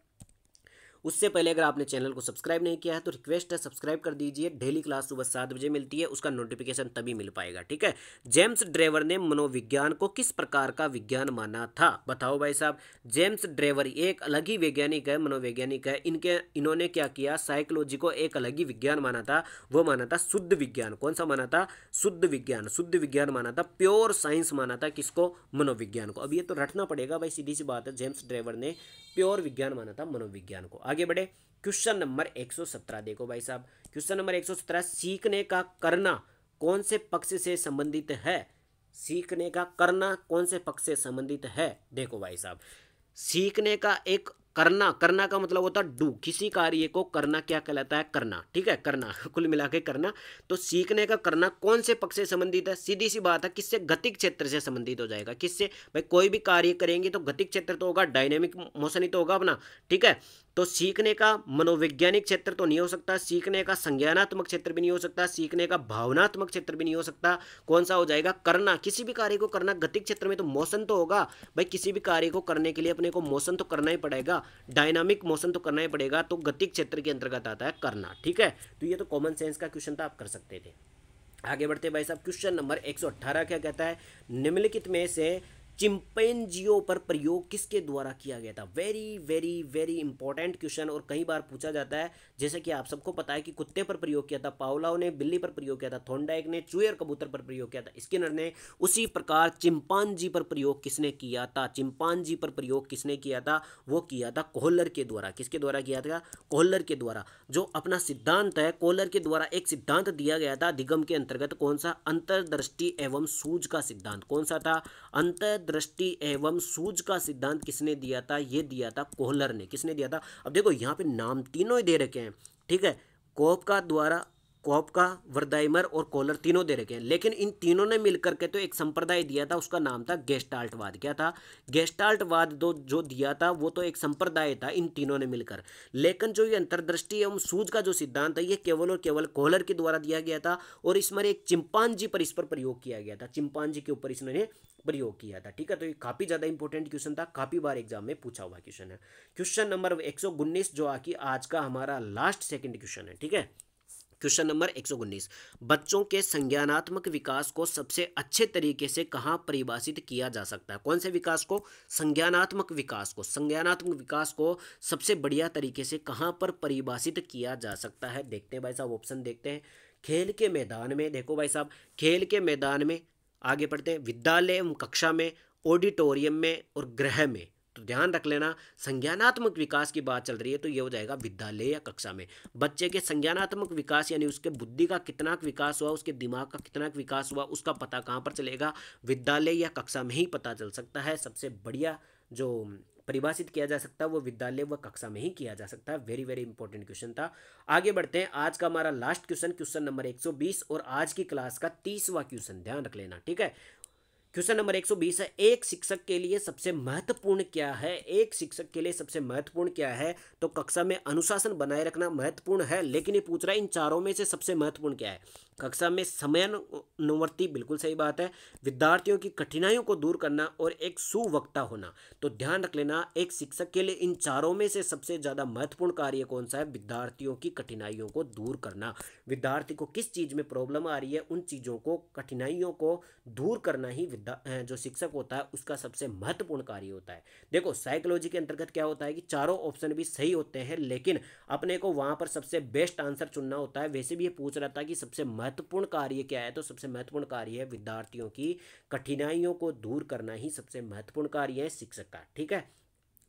उससे पहले अगर आपने चैनल को सब्सक्राइब नहीं किया है तो रिक्वेस्ट है सब्सक्राइब कर दीजिए। डेली क्लास सुबह 7 बजे मिलती है, उसका नोटिफिकेशन तभी मिल पाएगा, ठीक है। जेम्स ड्रेवर ने मनोविज्ञान को किस प्रकार का विज्ञान माना था? बताओ भाई साहब। जेम्स ड्रेवर एक अलग ही वैज्ञानिक है, मनोवैज्ञानिक है। इन्होंने क्या किया? साइकोलॉजी को एक अलग ही विज्ञान माना था। वो माना था शुद्ध विज्ञान। कौन सा माना था? शुद्ध विज्ञान। शुद्ध विज्ञान माना था, प्योर साइंस माना था। किसको? मनोविज्ञान को। अब ये तो रटना पड़ेगा भाई, सीधी सी बात है। जेम्स ड्रेवर ने प्योर विज्ञान माना था मनोविज्ञान को। आगे बढ़े, क्वेश्चन नंबर 117 देखो भाई साहब। क्वेश्चन नंबर 117, सीखने का करना कौन से पक्ष से संबंधित है? सीखने का करना कौन से पक्ष से संबंधित है? देखो भाई साहब, सीखने का एक करना, करना का मतलब होता है डू। किसी कार्य को करना क्या कहलाता है? करना, ठीक है, करना। कुल मिला के करना। तो सीखने का करना कौन से पक्ष से संबंधित है? सीधी सी बात है, किससे? गतिक क्षेत्र से संबंधित हो जाएगा। किससे भाई? कोई भी कार्य करेंगे तो गतिक क्षेत्र तो होगा, डायनेमिक मोशन ही तो होगा अपना, ठीक है। तो सीखने का मनोवैज्ञानिक क्षेत्र तो नहीं हो सकता, सीखने का संज्ञानात्मक क्षेत्र भी नहीं हो सकता, सीखने का भावनात्मक क्षेत्र भी नहीं हो सकता। कौन सा हो जाएगा? करना। किसी भी कार्य को करना, गतिक क्षेत्र में तो मोशन तो होगा भाई। किसी भी कार्य को करने के लिए अपने को मोशन तो करना ही पड़ेगा, डायनामिक मोशन तो करना ही पड़ेगा। तो गतिक क्षेत्र के अंतर्गत आता है करना, ठीक है। तो ये तो कॉमन सेंस का क्वेश्चन था, आप कर सकते थे। आगे बढ़ते भाई साहब। क्वेश्चन नंबर 118 क्या कहता है? निम्नलिखित में से चिंपैंजियों पर प्रयोग किसके द्वारा किया गया था? Very very very important question और कई बार पूछा जाता है। जैसे कि आप सबको पता है कि कुत्ते पर प्रयोग किया था पावलोव ने, बिल्ली पर प्रयोग किया था थॉर्नडाइक ने, चूहे और कबूतर पर प्रयोग किया था स्किनर ने। उसी प्रकार चिंपांजी पर प्रयोग किसने किया था? चिंपांजी पर प्रयोग किसने किया था? वो किया था कोहलर के द्वारा। किसके द्वारा किया था? कोहलर के द्वारा। जो अपना सिद्धांत है, कोहलर के द्वारा एक सिद्धांत दिया गया था अधिगम के अंतर्गत। कौन सा? अंतर्दृष्टि एवं सूझ का सिद्धांत। कौन सा था? दृष्टि एवं सूझ का सिद्धांत किसने दिया था? ये दिया था कोहलर ने। किसने दिया था? अब देखो यहाँ पे नाम तीनों ही दे रखे हैं, ठीक है। कोपका द्वारा, कोपका, वर्दाइमर और कोहलर तीनों दे रखे हैं, लेकिन इन तीनों ने मिलकर के तो एक संप्रदाय दिया था, उसका नाम था गेस्टाल्टवाद। क्या था? गेस्टाल्टवाद जो दिया था वो तो एक संप्रदाय था इन तीनों ने मिलकर। लेकिन जो ये अंतर्दृष्टि एवं सूझ का जो सिद्धांत है ये केवल और केवल कोहलर के द्वारा दिया गया था और इसमें एक चिंपांजी पर इस पर प्रयोग किया गया था। चिंपांजी के ऊपर इसने प्रयोग किया था, ठीक है। तो ये काफी ज्यादा इंपॉर्टेंट क्वेश्चन था, काफी बार एग्जाम में पूछा हुआ क्वेश्चन है। क्वेश्चन नंबर 119 जो आकी आज का हमारा लास्ट सेकंड क्वेश्चन है, ठीक है। क्वेश्चन नंबर 119, बच्चों के संज्ञानात्मक विकास को सबसे अच्छे तरीके से कहाँ परिभाषित किया जा सकता है? कौन से विकास को? संज्ञानात्मक विकास को। संज्ञानात्मक विकास को सबसे बढ़िया तरीके से कहाँ पर परिभाषित किया जा सकता है? देखते हैं भाई साहब, ऑप्शन देखते हैं। खेल के मैदान में, देखो भाई साहब, खेल के मैदान में। आगे पढ़ते हैं, विद्यालय कक्षा में, ऑडिटोरियम में और गृह में। तो ध्यान रख लेना, संज्ञानात्मक विकास की बात चल रही है तो ये हो जाएगा विद्यालय या कक्षा में। बच्चे के संज्ञानात्मक विकास यानी उसके बुद्धि का कितना विकास हुआ, उसके दिमाग का कितना विकास हुआ, उसका पता कहाँ पर चलेगा? विद्यालय या कक्षा में ही पता चल सकता है। सबसे बढ़िया जो परिभाषित किया जा सकता है वो विद्यालय व कक्षा में ही किया जा सकता है। वेरी वेरी इंपॉर्टेंट क्वेश्चन था। आगे बढ़ते हैं, आज का हमारा लास्ट क्वेश्चन, क्वेश्चन नंबर 120 और आज की क्लास का 30वां क्वेश्चन। ध्यान रख लेना, ठीक है। क्वेश्चन नंबर 120 है, एक शिक्षक के लिए सबसे महत्वपूर्ण क्या है? एक शिक्षक के लिए सबसे महत्वपूर्ण क्या है? तो कक्षा में अनुशासन बनाए रखना महत्वपूर्ण है, लेकिन ये पूछ रहा है इन चारों में से सबसे महत्वपूर्ण क्या है? कक्षा में समयानुवर्ती, बिल्कुल सही बात है, विद्यार्थियों की कठिनाइयों को दूर करना और एक सुवक्ता होना। तो ध्यान रख लेना, एक शिक्षक के लिए इन चारों में से सबसे ज़्यादा महत्वपूर्ण कार्य कौन सा है? विद्यार्थियों की कठिनाइयों को दूर करना। विद्यार्थी को किस चीज़ में प्रॉब्लम आ रही है, उन चीज़ों को, कठिनाइयों को दूर करना ही जो शिक्षक होता है उसका सबसे महत्वपूर्ण कार्य होता है। देखो साइकोलॉजी के अंतर्गत क्या होता है कि चारों ऑप्शन भी सही होते हैं, लेकिन अपने को वहाँ पर सबसे बेस्ट आंसर चुनना होता है। वैसे भी ये पूछ रहा था कि सबसे महत्वपूर्ण कार्य क्या है, तो सबसे महत्वपूर्ण कार्य है विद्यार्थियों की कठिनाइयों को दूर करना ही सबसे महत्वपूर्ण कार्य है शिक्षक का। ठीक है,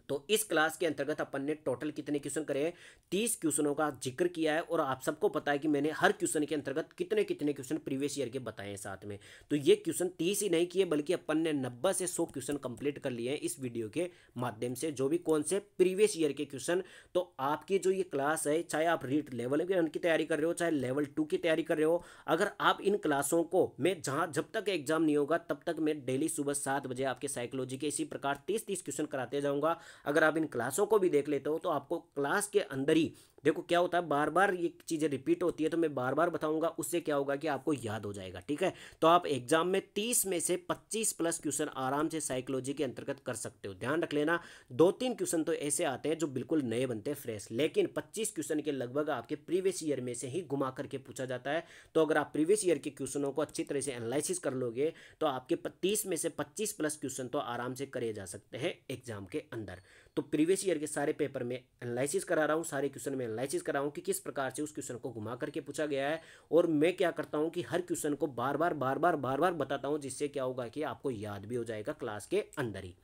तो इस क्लास के अंतर्गत अपन ने टोटल कितने क्वेश्चन करे? 30 क्वेश्चनों का जिक्र किया है, और आप सबको पता है कि मैंने हर क्वेश्चन के अंतर्गत कितने कितने क्वेश्चन प्रीवियस ईयर के बताए हैं साथ में। तो ये क्वेश्चन 30 ही नहीं किए, बल्कि अपन ने 90 से 100 क्वेश्चन कंप्लीट कर लिए हैं इस वीडियो के माध्यम से, जो भी कौन से प्रीवियस ईयर के क्वेश्चन। तो आपकी जो ये क्लास है, चाहे आप रीट लेवल 1 की तैयारी कर रहे हो, चाहे लेवल 2 की तैयारी कर रहे हो, अगर आप इन क्लासों को, मैं जहाँ जब तक एग्जाम नहीं होगा तब तक मैं डेली सुबह 7 बजे आपके साइकोलॉजी के इसी प्रकार 30-30 क्वेश्चन कराते जाऊँगा। अगर आप इन क्लासों को भी देख लेते हो तो आपको क्लास के अंदर ही, देखो क्या होता है, बार बार ये चीज़ें रिपीट होती है, तो मैं बार बार बताऊंगा, उससे क्या होगा कि आपको याद हो जाएगा। ठीक है, तो आप एग्जाम में 30 में से 25 प्लस क्वेश्चन आराम से साइकोलॉजी के अंतर्गत कर सकते हो। ध्यान रख लेना, 2-3 क्वेश्चन तो ऐसे आते हैं जो बिल्कुल नए बनते हैं, फ्रेश, लेकिन 25 क्वेश्चन के लगभग आपके प्रीवियस ईयर में से ही घुमा करके पूछा जाता है। तो अगर आप प्रीवियस ईयर के क्वेश्चनों को अच्छी तरह से एनालिसिस कर लोगे तो आपके 30 में से 25 प्लस क्वेश्चन तो आराम से करे जा सकते हैं एग्जाम के अंदर। तो प्रीवियस ईयर के सारे पेपर में एनालिसिस करा रहा हूँ, सारे क्वेश्चन में एनालिसिस करा हूँ कि किस प्रकार से उस क्वेश्चन को घुमा करके पूछा गया है। और मैं क्या करता हूँ कि हर क्वेश्चन को बार बार बताता हूँ, जिससे क्या होगा कि आपको याद भी हो जाएगा क्लास के अंदर ही।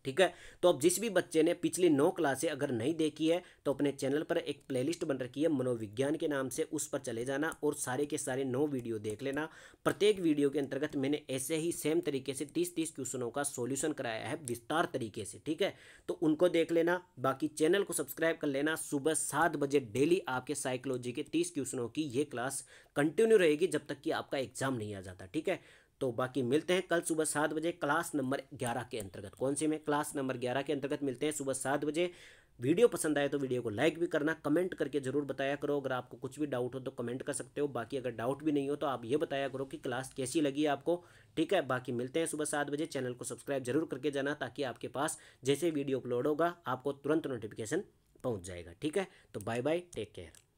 ठीक है, तो अब जिस भी बच्चे ने पिछली 9 क्लासें अगर नहीं देखी है तो अपने चैनल पर एक प्लेलिस्ट बन रखी है मनोविज्ञान के नाम से, उस पर चले जाना और सारे के सारे 9 वीडियो देख लेना। प्रत्येक वीडियो के अंतर्गत मैंने ऐसे ही सेम तरीके से 30-30 क्वेश्चनों का सॉल्यूशन कराया है विस्तार तरीके से। ठीक है, तो उनको देख लेना, बाकी चैनल को सब्सक्राइब कर लेना। सुबह 7 बजे डेली आपके साइकोलॉजी के 30 क्वेश्चनों की ये क्लास कंटिन्यू रहेगी जब तक कि आपका एग्जाम नहीं आ जाता। ठीक है, तो बाकी मिलते हैं कल सुबह 7 बजे क्लास नंबर 11 के अंतर्गत। कौन सी में? क्लास नंबर 11 के अंतर्गत मिलते हैं सुबह 7 बजे। वीडियो पसंद आए तो वीडियो को लाइक भी करना, कमेंट करके जरूर बताया करो। अगर आपको कुछ भी डाउट हो तो कमेंट कर सकते हो, बाकी अगर डाउट भी नहीं हो तो आप ये बताया करो कि क्लास कैसी लगी आपको। ठीक है, बाकी मिलते हैं सुबह 7 बजे। चैनल को सब्सक्राइब जरूर करके जाना, ताकि आपके पास जैसे वीडियो अपलोड होगा आपको तुरंत नोटिफिकेशन पहुँच जाएगा। ठीक है, तो बाय बाय, टेक केयर।